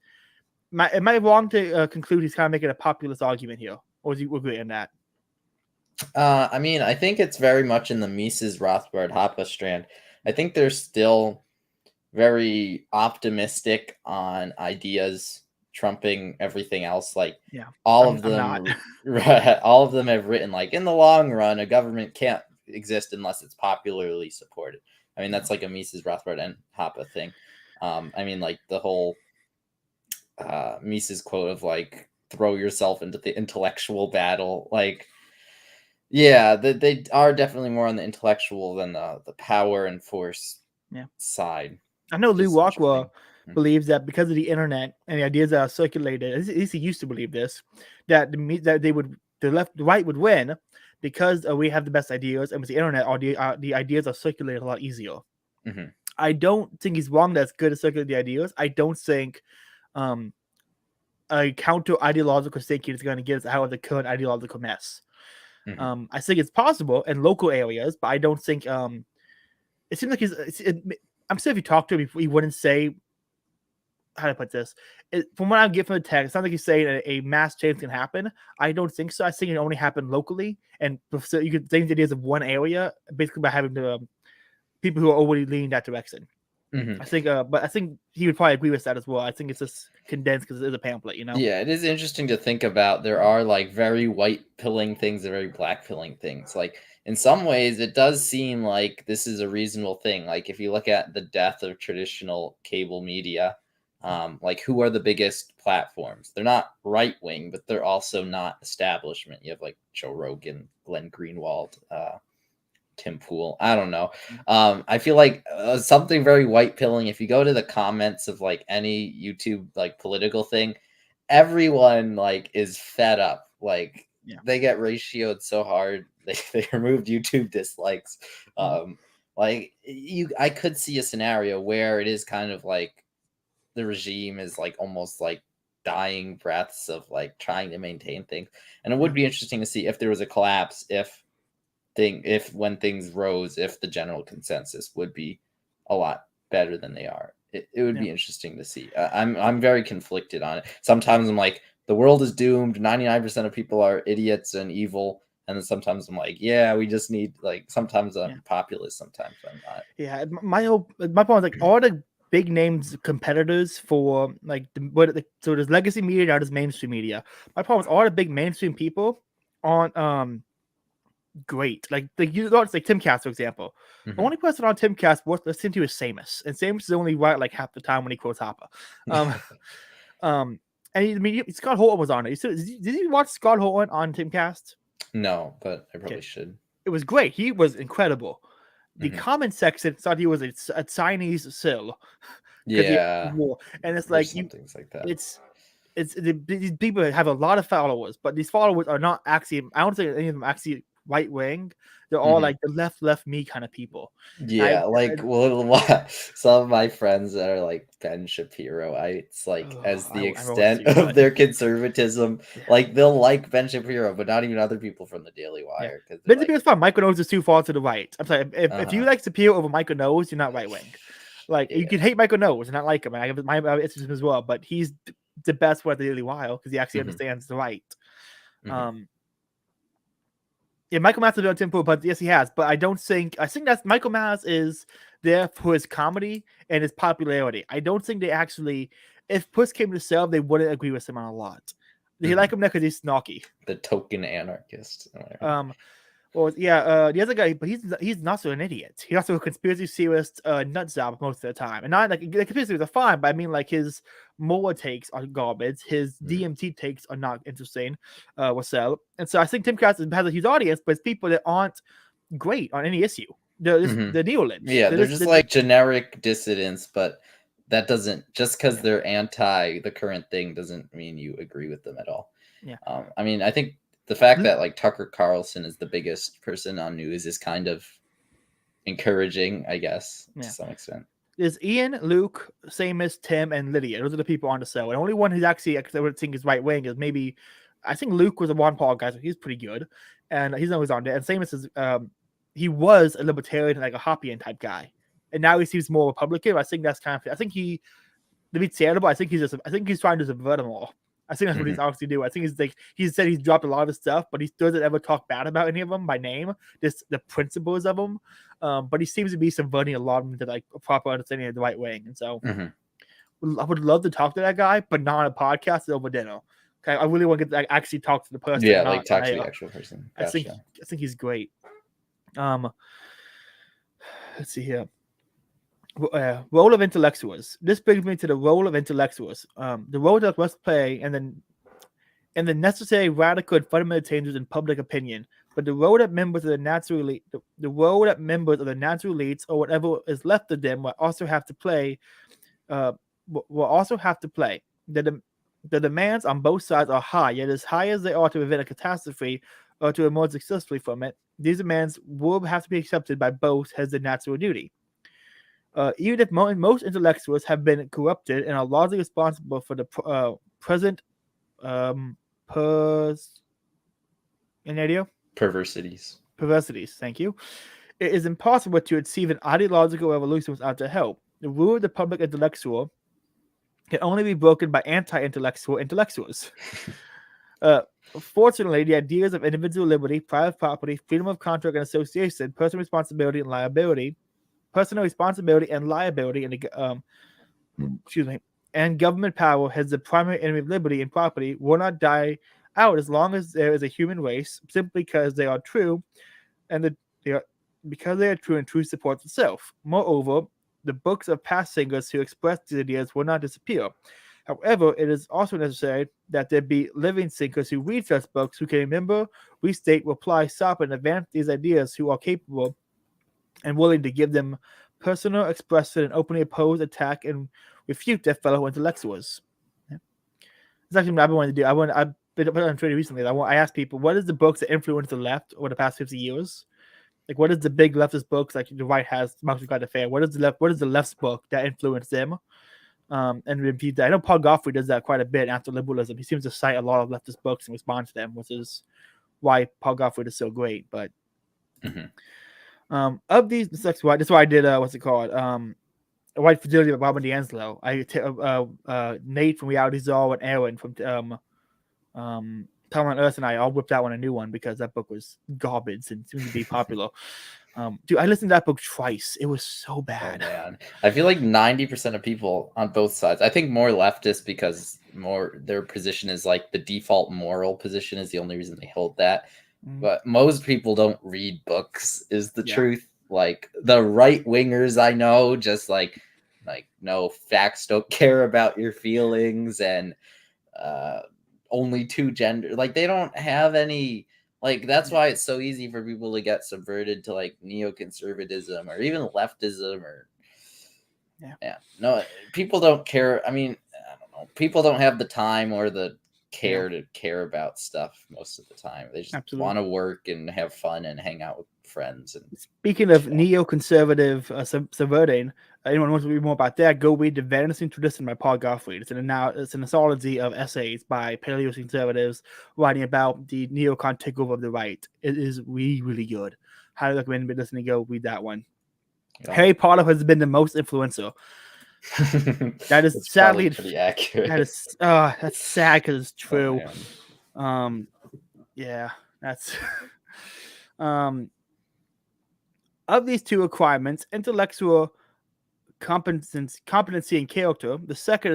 Am I wrong to conclude he's kind of making a populist argument here, or is he agree on that? I mean, I think it's very much in the Mises Rothbard Hoppe strand. I think they're still very optimistic on ideas trumping everything else. Like, all of them have written, like, in the long run, a government can't exist unless it's popularly supported. I mean, that's like a Mises Rothbard and Hoppe thing. I mean, like, the whole Mises quote of like throw yourself into the intellectual battle. Like, yeah, they are definitely more on the intellectual than the power and force side. I know Lou Walkwa Hmm. believes that because of the internet and the ideas that are circulated, at least he used to believe this, that the right would win because we have the best ideas, and with the internet, all the ideas are circulated a lot easier. Hmm. I don't think he's wrong. That's good to circulate the ideas. I don't think a counter ideological thinking is going to get us out of the current ideological mess. Hmm. I think it's possible in local areas, but I don't think it seems like I'm sure if you talk to him, he wouldn't say, how to put this. From what I get from the text, it sounds like he's saying a mass change can happen. I don't think so. I think it only happen locally, and so you could change the ideas of one area basically by having the people who are already leaning that direction. Hmm. I think, but I think he would probably agree with that as well. I think it's just condensed because it is a pamphlet, you know. Yeah, it is interesting to think about. There are like very white pilling things and very black pilling things. Like in some ways, it does seem like this is a reasonable thing. Like if you look at the death of traditional cable media, like who are the biggest platforms? They're not right wing, but they're also not establishment. You have like Joe Rogan, Glenn Greenwald, Tim Pool. I don't know. I feel like something very white pilling. If you go to the comments of like any YouTube like political thing, everyone like is fed up. Like they get ratioed so hard. They removed YouTube dislikes. Like I could see a scenario where it is kind of like the regime is like almost like dying breaths of like trying to maintain things. And it would be interesting to see if there was a collapse, if when things rose, if the general consensus would be a lot better than they are. It would be interesting to see. I'm very conflicted on it. Sometimes I'm like, the world is doomed. 99% of people are idiots and evil. And then sometimes I'm like, yeah, we just need like. Sometimes I'm populist. Sometimes I'm not. Yeah, my point is like all the big names competitors for like so there's legacy media, now there's mainstream media. My problem is all the big mainstream people aren't great. Like like Timcast, for example. The only person on Timcast worth listening to is Samus, and Samus is only right like half the time when he quotes Hopper. And Scott Holton was on it. Did you watch Scott Holton on Timcast? No, but I probably should. It was great. He was incredible. The comment section thought he was a Chinese Sil. Yeah, and it's like things like that. These people have a lot of followers, but these followers are not actually. I don't think any of them actually right wing. They're all like the left me kind of people. Yeah, some of my friends that are like Ben Shapiro, it's like as the extent of their conservatism, like they'll like Ben Shapiro, but not even other people from the Daily Wire. Ben Shapiro's fine. Michael Knowles is too far to the right. I'm sorry. If you like Shapiro over Michael Knowles, you're not right wing. Like you can hate Michael Knowles and not like him. I have my issues as well, but he's the best one at the Daily Wire because he actually understands the right. Michael Mass has been on Tim Pool, but yes, he has. But I think that's Michael Mass is there for his comedy and his popularity. I don't think they actually, if Puss came to sell, they wouldn't agree with him on a lot. They like him there because he's snarky. The token anarchist. The other guy, but he's not so an idiot. He's also a conspiracy theorist nut job most of the time. And not like the conspiracy theories are fine, but I mean like his Moore takes are garbage. His DMT takes are not interesting. And so I think Timcast has a huge audience, but it's people that aren't great on any issue. They're neolibs. Yeah, they're just like generic dissidents, but that doesn't, just because they're anti the current thing doesn't mean you agree with them at all. Yeah. I mean, I think the fact that like Tucker Carlson is the biggest person on news is kind of encouraging, I guess, to some extent. There's Ian, Luke, Samus, Tim, and Lydia. Those are the people on the show. And the only one who's actually, I would think, is right wing is maybe, I think Luke was a Ron Paul guy, so he's pretty good. And he's always on there. And Samus is, he was a libertarian, like a Hoppian type guy. And now he seems more Republican. I think that's kind of, I think to be terrible, I think he's trying to subvert them all. I think that's what he's obviously doing. I think he said he's dropped a lot of stuff, but he doesn't ever talk bad about any of them by name, just the principles of them. But he seems to be subverting a lot of them to like a proper understanding of the right wing. And so I would love to talk to that guy, but not on a podcast over dinner. Okay, I really want to get actually talk to the person. Yeah, like talk to the actual person. Gotcha. I think he's great. Let's see here. Role of intellectuals. This brings me to the role of intellectuals. The role that must play and the necessary radical and fundamental changes in public opinion. But the role that members of the natural elite, the role that members of the natural elites or whatever is left of them will also have to play. Will also have to play. The demands on both sides are high, yet as high as they are to prevent a catastrophe or to emerge successfully from it, these demands will have to be accepted by both as the natural duty. Even if most intellectuals have been corrupted and are largely responsible for the present perversities, thank you, it is impossible to achieve an ideological revolution without their help. The rule of the public intellectual can only be broken by anti-intellectual intellectuals. Fortunately, the ideas of individual liberty, private property, freedom of contract and association, personal responsibility and liability, and government power as the primary enemy of liberty and property will not die out as long as there is a human race, simply because they are true, and because they are true and truth supports itself. Moreover, the books of past singers who expressed these ideas will not disappear. However, it is also necessary that there be living thinkers who read such books, who can remember, restate, reply, stop, and advance these ideas, who are capable and willing to give them personal expression and openly oppose, attack, and refute their fellow intellectuals. Yeah. It's actually what I've been wanting to do. I've been on Twitter recently. I asked people, what is the books that influenced the left over the past 50 years? Like, what is the big leftist books like the right has, Marx Got the Fair? What is the left's book that influenced them? And repeat that. I know Paul Gottfried does that quite a bit after liberalism. He seems to cite a lot of leftist books and respond to them, which is why Paul Gottfried is so great. But of these, that's why I did what's it called? A White Fragility by Robin DiAngelo. Nate from Reality Czar and Aaron from Time on Earth and I all whipped out a new one because that book was garbage and seemed to be popular. Dude, I listened to that book twice. It was so bad. Oh, man. I feel like 90% of people on both sides, I think more leftist because their position is like the default moral position is the only reason they hold that. But most people don't read books is the truth. Like the right wingers I know just like no, facts don't care about your feelings and only two gender, like they don't have any, like that's why it's so easy for people to get subverted to like neoconservatism or even leftism or no, people don't care. I mean, I don't know, people don't have the time or the care to care about stuff most of the time. They just want to work and have fun and hang out with friends. And speaking of neoconservative subverting, anyone wants to read more about that, go read The Vanishing Tradition by Paul Gottfried. It's an anthology of essays by paleo-conservatives writing about the neocon takeover of the right. It is really, really good. Highly recommend listening. Go read that one. Harry Potter has been the most influential. That is sadly pretty accurate. That's sad because it's true. That's of these two requirements, intellectual competency and character, the second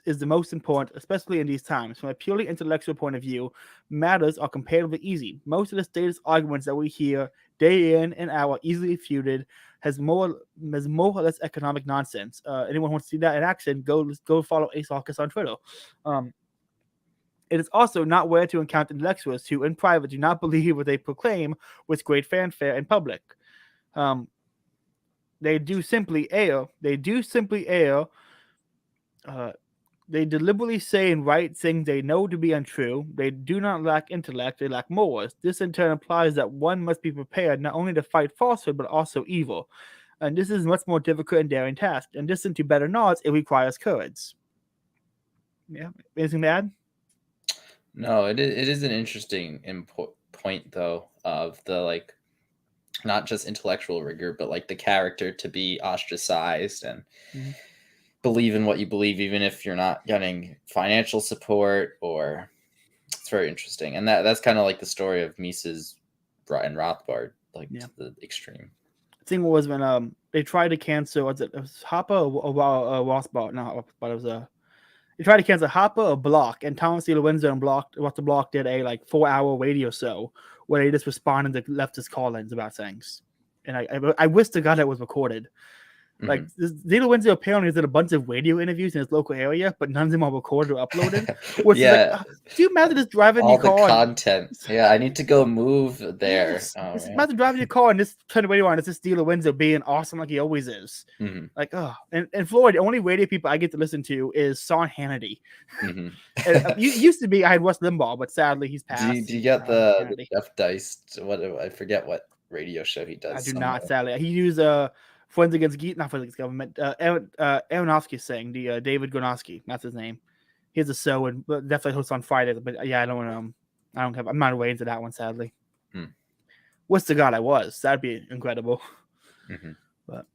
is the most important, especially in these times. From a purely intellectual point of view, matters are comparatively easy. Most of the status arguments that we hear day in and out are easily refuted, has more or less economic nonsense. Anyone wants to see that in action, go follow Ace Arcus on Twitter. It is also not rare to encounter intellectuals who, in private, do not believe what they proclaim with great fanfare in public. They do simply err. They deliberately say and write things they know to be untrue. They do not lack intellect. They lack morals. This in turn implies that one must be prepared not only to fight falsehood, but also evil. And this is a much more difficult and daring task. In addition to better knowledge, it requires courage. Yeah. Anything to add? No, it is an interesting point, though, of the, not just intellectual rigor, but, the character to be ostracized and believe in what you believe, even if you're not getting financial support, or it's very interesting. And that's kind of like the story of Mises and Rothbard, to the extreme. The thing was when they tried to cancel, it was Hoppe or Rothbard, not but it was they tried to cancel Hoppe or Block, and Thomas C. Lorenzo and Block did a 4-hour radio show where they just responded to leftist call-ins about things. And I wish to God that was recorded. Like Mhm. Zeta Windsor apparently did a bunch of radio interviews in his local area, but none of them are recorded or uploaded. Which is like, Yeah, do you imagine just driving all your the car? content. Yeah, I need to go move there. Yes, Oh just man. imagine driving your car and just turn the radio on. It's just Zeta Windsor being awesome like he always is. Mhm. Like, oh, and in Florida, the only radio people I get to listen to is Sean Hannity. Mhm. And, used to be I had Rush Limbaugh, but sadly he's Do you passed. get the Hannity. Jeff Dice? What I forget what radio show he I does do somewhere. not, sadly. He used Friends Against not Friends Against Government. Aronofsky saying the David Gronowski, that's his name. He has a show and definitely hosts on Fridays. But yeah, I'm not way into that one, sadly. Hmm. What's the God I was? That'd be incredible. Mhm. But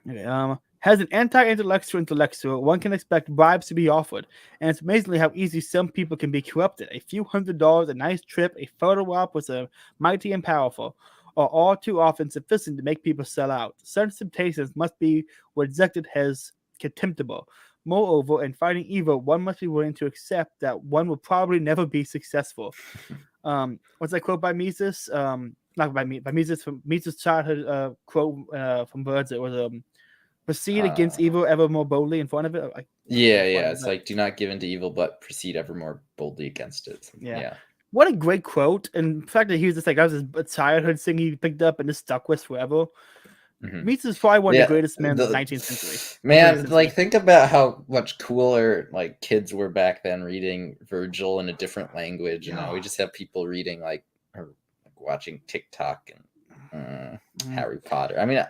okay, has an intellectual, one can expect bribes to be offered, and it's amazingly how easy some people can be corrupted. A few $100s, a nice trip, a photo op with a mighty and powerful, are all too often sufficient to make people sell out. Such temptations must be rejected as contemptible. Moreover, in fighting evil, one must be willing to accept that one will probably never be successful. What's that quote by Mises? Not by me, by Mises, from Mises' childhood quote from Birds. It was proceed against evil ever more boldly in front of it. Yeah. It's like, do not give in to evil, but proceed ever more boldly against it. Yeah. What a great quote. And the fact that he was just like, that was his childhood thing he picked up and just stuck with forever. Mhm. Mises is probably one of the greatest men of the 19th century. Man, like, think about how much cooler like kids were back then reading Virgil in a different language, and now we just have people reading or watching TikTok and Harry Potter. I mean,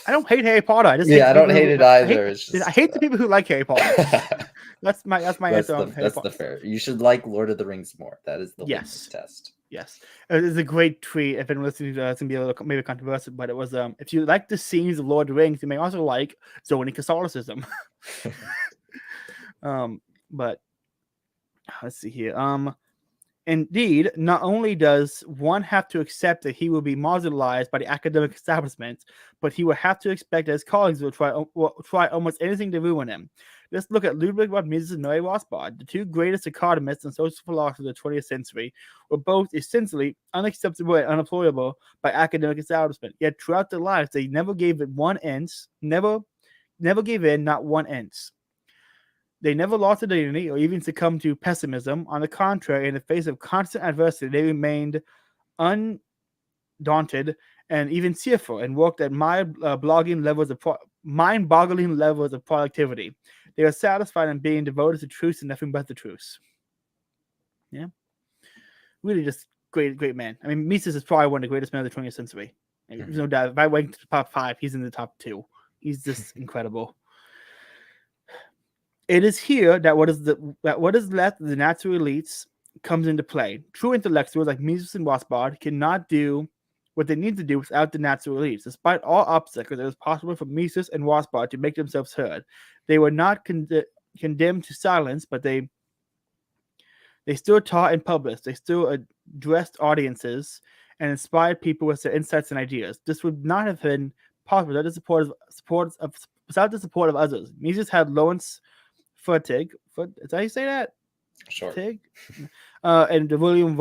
I don't hate Harry Potter. I just I don't hate it either. I hate the people who like Harry Potter. That's my answer on Harry Potter. That's the fair. You should like Lord of the Rings more. That is the litmus test. Yes, it's a great tweet. If anyone listening to it's gonna be a little maybe controversial, but it was if you like the scenes of Lord of the Rings, you may also like Zodiac Catholicism. But let's see here. Indeed, not only does one have to accept that he will be marginalized by the academic establishment, but he will have to expect that his colleagues will try almost anything to ruin him. Let's look at Ludwig von Mises and Noé Rothbard. The two greatest economists and social philosophers of the 20th century were both essentially unacceptable and unemployable by academic establishment. Yet throughout their lives, they never gave it one inch, never gave in, not one inch. They never lost their dignity or even succumbed to pessimism. On the contrary, in the face of constant adversity, they remained undaunted and even cheerful and worked at mind-boggling levels of productivity. They are satisfied in being devoted to truth and nothing but the truth. Yeah. Really just great man. I mean, Mises is probably one of the greatest men of the 20th century. There's no doubt. If I rank the top 5, he's in the top 2. He's just incredible. It is here that what is left of the natural elites comes into play. True intellectuals like Mises and Rothbard cannot do what they need to do without the natural elites. Despite all obstacles, it was possible for Mises and Rothbard to make themselves heard. They were not condemned to silence, but they still taught and published. They still addressed audiences and inspired people with their insights and ideas. This would not have been possible without the support of others. Mises had Lawrence Fertig. Is that how you say that? Sure. Fertig? And the William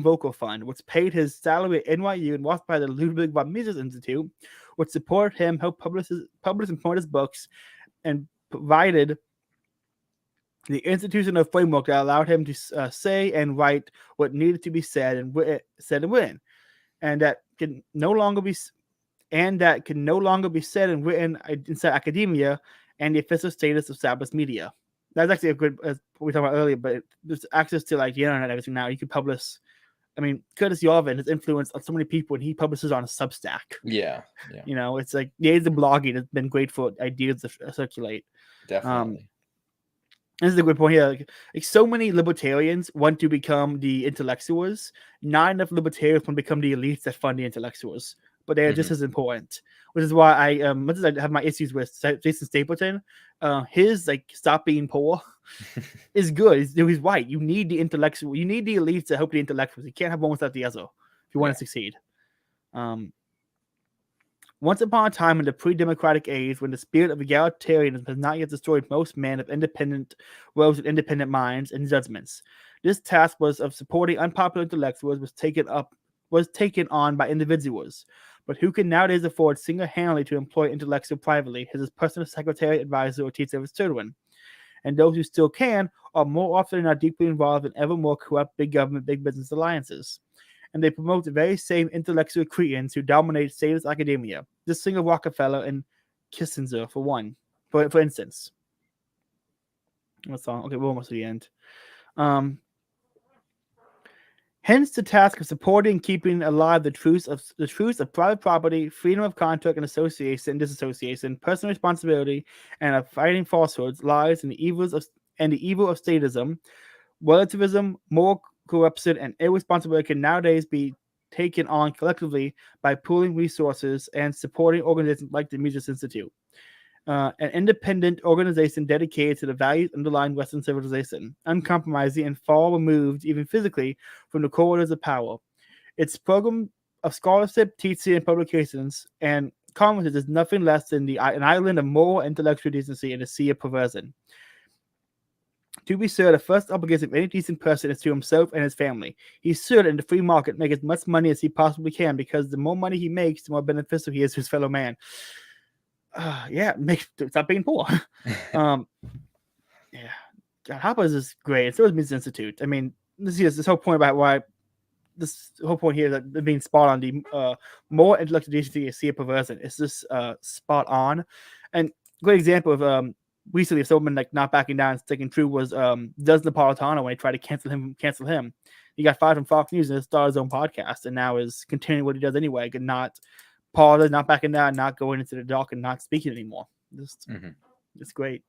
Vocal Fund, which paid his salary at NYU and was by the Ludwig von Mises Institute, which supported him, helped publish and promote his books, and provided the institutional framework that allowed him to say and write what needed to be said and written, and that can no longer be said and written inside academia and the official status of established media. That's actually a good, as we talked about earlier, but there's access to like the internet and everything now. You can publish. I mean, Curtis Yarvin has influenced on so many people, and he publishes on a Substack. Yeah. You know, it's like the age of blogging has been great for ideas to circulate. Definitely. This is a good point here. Like so many libertarians want to become the intellectuals. Not enough libertarians want to become the elites that fund the intellectuals, but they are just as important. Which is why I have my issues with Jason Stapleton. His like stop being poor is good. He's white. You need the intellectual. You need the elites to help the intellectuals. You can't have one without the other if you want to succeed. Once upon a time in the pre-democratic age, when the spirit of egalitarianism has not yet destroyed most men of independent wills with independent minds and judgments, this task of supporting unpopular intellectuals was taken on by individuals. but who can nowadays afford single-handedly to employ intellectual privately as his personal secretary, advisor, or teacher of his children? And those who still can are more often than not deeply involved in ever more corrupt big government, big business alliances. And they promote the very same intellectual cretins who dominate statist academia. Just think of Rockefeller and Kissinger for instance. What's on? Okay, we're almost at the end. Hence, the task of supporting and keeping alive the truths of private property, freedom of contract and association and disassociation, personal responsibility, and of fighting falsehoods, lies, and the evil of statism, relativism, moral corruption, and irresponsibility can nowadays be taken on collectively by pooling resources and supporting organizations like the Mises Institute, an independent organization dedicated to the values underlying Western civilization, uncompromising and far removed, even physically, from the corridors of power. Its program of scholarship, teaching, and publications and conferences is nothing less than an island of moral and intellectual decency in a sea of perversion. To be sure, the first obligation of any decent person is to himself and his family. He should, in the free market, make as much money as he possibly can, because the more money he makes, the more beneficial he is to his fellow man. Stop being poor. Yeah, God, Hopper is great. And so is Mises Institute. I mean, this whole point about why this whole point here that being spot on, the more intellectual decency is see a perversion. It's just spot on. And great example of recently someone like not backing down and sticking true was Does Napolitano when they tried to cancel him. He got fired from Fox News and started his own podcast, and now is continuing what he does anyway, and not backing down, not going into the dock, and not speaking anymore. It's great.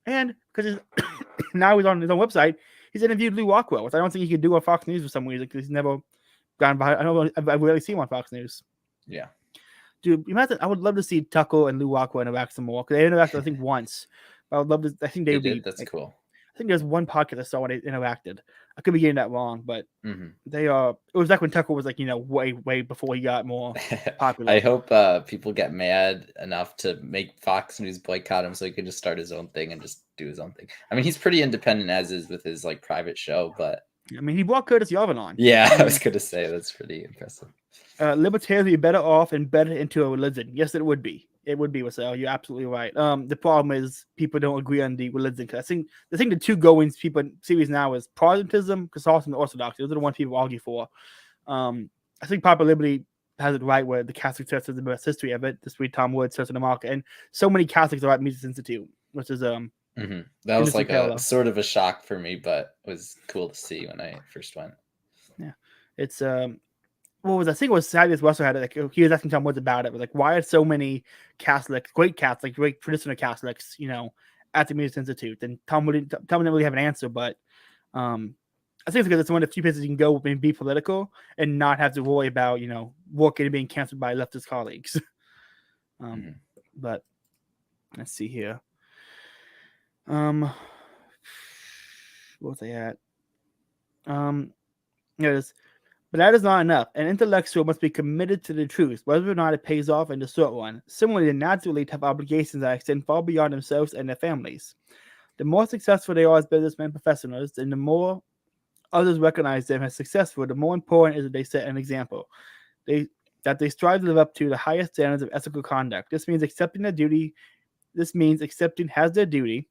And because now he's on his own website, he's interviewed Lew Rockwell, which I don't think he could do on Fox News for some reason, because he's never gone by. I rarely see him on Fox News. Yeah. Dude, imagine, I would love to see Tucker and Lew Rockwell interact some more, because they interacted, I think, once. But I would love to. I think they would be. That's cool. I think there's one podcast I saw when they interacted. I could be getting that wrong, but they are. It was like when Tucker was like, way before he got more popular. I hope people get mad enough to make Fox News boycott him so he can just start his own thing and just do his own thing. I mean, he's pretty independent as is with his like private show, but I mean, he brought Curtis Yarvin on. Yeah, I was gonna say that's pretty impressive. Libertarians would be better off and better into a religion. Yes, it would be. It would be, Marcel. You're absolutely right. The problem is people don't agree on the religion. Because I think the two goings people series now is Protestantism, Catholicism, and Orthodoxy. Those are the ones people argue for. I think Popular Liberty has it right where the Catholic Church has the best history of it. This week, Tom Woods, Church in America, and so many Catholics are at Mises Institute, which is that was like a sort of a shock for me, but it was cool to see when I first went. Yeah, it's what was I think it was Thaddeus Russell had it, like he was asking Tom Woods about it, but like why are so many Catholics, great traditional Catholics, at the Mises Institute? And Tom didn't really have an answer, but I think it's because it's one of the few places you can go and be political and not have to worry about working and being canceled by leftist colleagues. But let's see here. What was I at? Yes. But that is not enough. An intellectual must be committed to the truth, whether or not it pays off in the short run. Similarly, the naturally have obligations that extend far beyond themselves and their families. The more successful they are as businessmen professionals, and the more others recognize them as successful, the more important is that they set an example. That they strive to live up to the highest standards of ethical conduct. This means accepting their duty. This means accepting as their duty.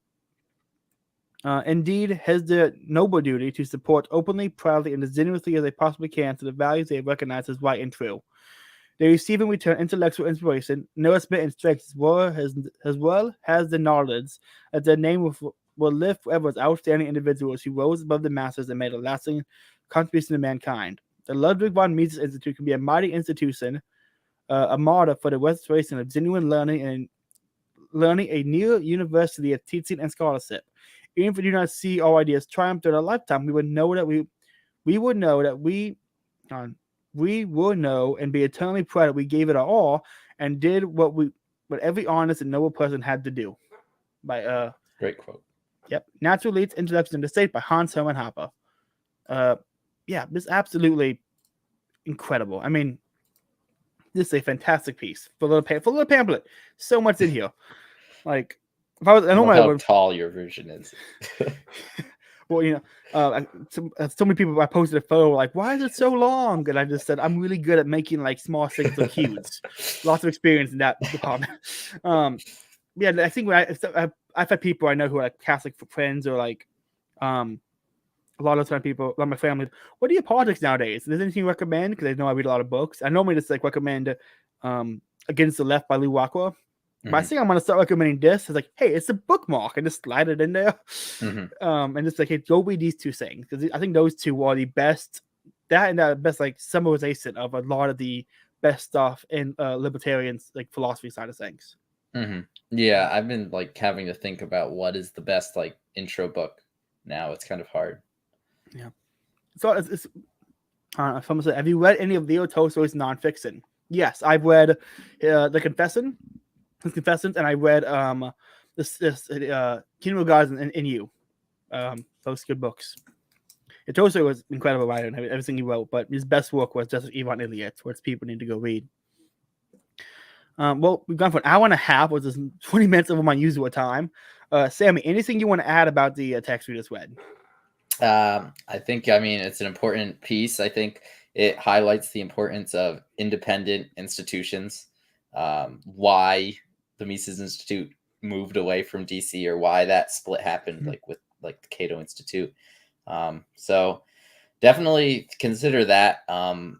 Indeed, has the noble duty to support openly, proudly, and as generously as they possibly can to the values they have recognized as right and true. They receive in return intellectual inspiration, nourishment, and strength, as well as the knowledge that their name will live forever as outstanding individuals who rose above the masses and made a lasting contribution to mankind. The Ludwig von Mises Institute can be a mighty institution, a martyr for the restoration of genuine learning and a new university of teaching and scholarship. Even if we do not see our ideas triumph during our lifetime, we will know and be eternally proud that we gave it our all and did what every honest and noble person had to do. By great quote. Yep. Natural Leads, Introduction to the State by Hans Hermann Hoppe. Yeah, this is absolutely incredible. I mean, this is a fantastic piece for a little pamphlet. So much in here. Like, if I was, I don't know how tall your version is. Well, so many people I posted a photo like, why is it so long? And I just said, I'm really good at making like small things look huge. Lots of experience in that department. Yeah, I think I've had people I know who are like Catholic friends or like, a lot of time people, a lot of my family, what are your politics nowadays? Is there anything you recommend? Because I know I read a lot of books. I normally just like recommend Against the Left by Lou Wacko. But I think I'm gonna start recommending this. It's like, hey, it's a bookmark, and just slide it in there, and just like, hey, go read these two things because I think those two are the best. That and that best like summarization of a lot of the best stuff in libertarians like philosophy side of things. Yeah, I've been like having to think about what is the best like intro book. Now it's kind of hard. Yeah, so it's someone said, have you read any of Leo Tolstoy's nonfiction? Yes, I've read The Confessions, and I read Kingdom of God and You. Those good books. Tolstoy was an incredible writer and everything he wrote, but his best work was just Ivan Ilyich, which people need to go read. Well, we've gone for an hour and a half, which is 20 minutes over my usual time. Sammy, anything you want to add about the text we just read? I think, it's an important piece. I think it highlights the importance of independent institutions, why the Mises Institute moved away from DC, or why that split happened, like with like the Cato Institute. So definitely consider that.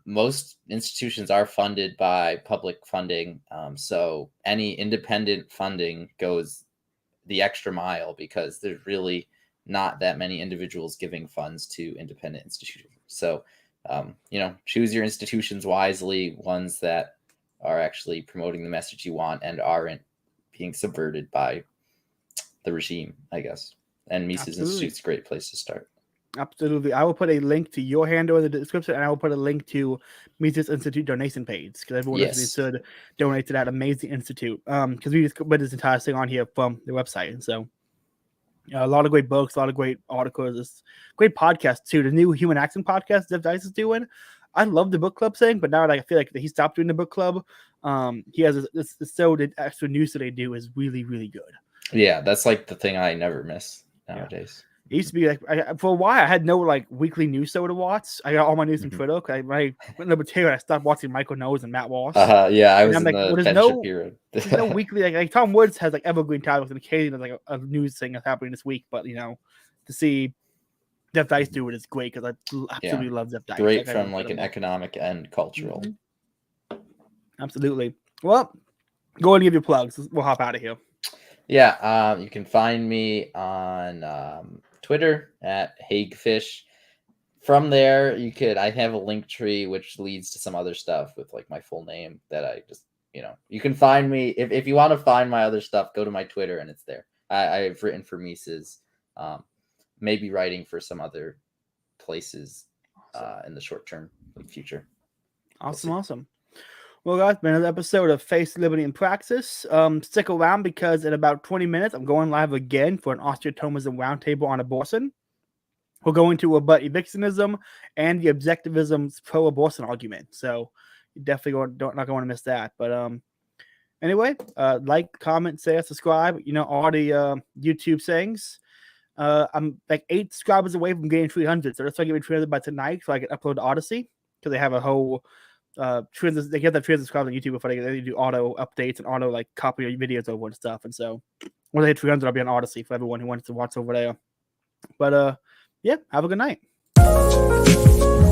Most institutions are funded by public funding. So any independent funding goes the extra mile because there's really not that many individuals giving funds to independent institutions. So, choose your institutions wisely, ones that are actually promoting the message you want and aren't being subverted by the regime, I guess. And Mises Institute's a great place to start. Absolutely. I will put a link to your handle in the description, and I will put a link to Mises Institute donation page because everyone listening should donate to that amazing institute. Because we just put this entire thing on here from the website, and so a lot of great books, a lot of great articles, it's great podcast too. The new Human Action podcast Jeff Dice is doing. I love the book club thing, but now I feel like he stopped doing the book club. He has the extra news that they do is really, really good. Yeah, that's like the thing I never miss nowadays. It used to be like for a while I had no like weekly news show to watch. I got all my news from Twitter. I went libertarian. I stopped watching Michael Knowles and Matt Walsh. Yeah, I was in the Ben Shapiro. There's no weekly like Tom Woods has like evergreen titles, and occasionally like a news thing that's happening this week. But to see Jeff Dice do it is great because I absolutely love Jeff Dice. Great from like an economic and cultural. Absolutely. Well, go and give your plugs. We'll hop out of here. Yeah, you can find me on Twitter at Hagefish. From there, I have a link tree which leads to some other stuff with like my full name that I just, you can find me. If you want to find my other stuff, go to my Twitter and it's there. I've written for Mises, maybe writing for some other places in the short term future. Awesome. Well, guys, been another episode of Face, Liberty, and Praxis. Stick around because in about 20 minutes, I'm going live again for an Austrian-Thomism roundtable on abortion. We'll go into about evictionism and the objectivism's pro-abortion argument. So you definitely not going to miss that. But anyway, like, comment, share, subscribe. All the YouTube sayings. I'm like 8 subscribers away from getting 300. So let's try to get 300 by tonight so I can upload to Odyssey because they have a whole... they get that trends subscribed on YouTube before they do auto updates and auto like copy your videos over and stuff. And so when they hit 300, I'll be on Odyssey for everyone who wants to watch over there. But yeah, have a good night.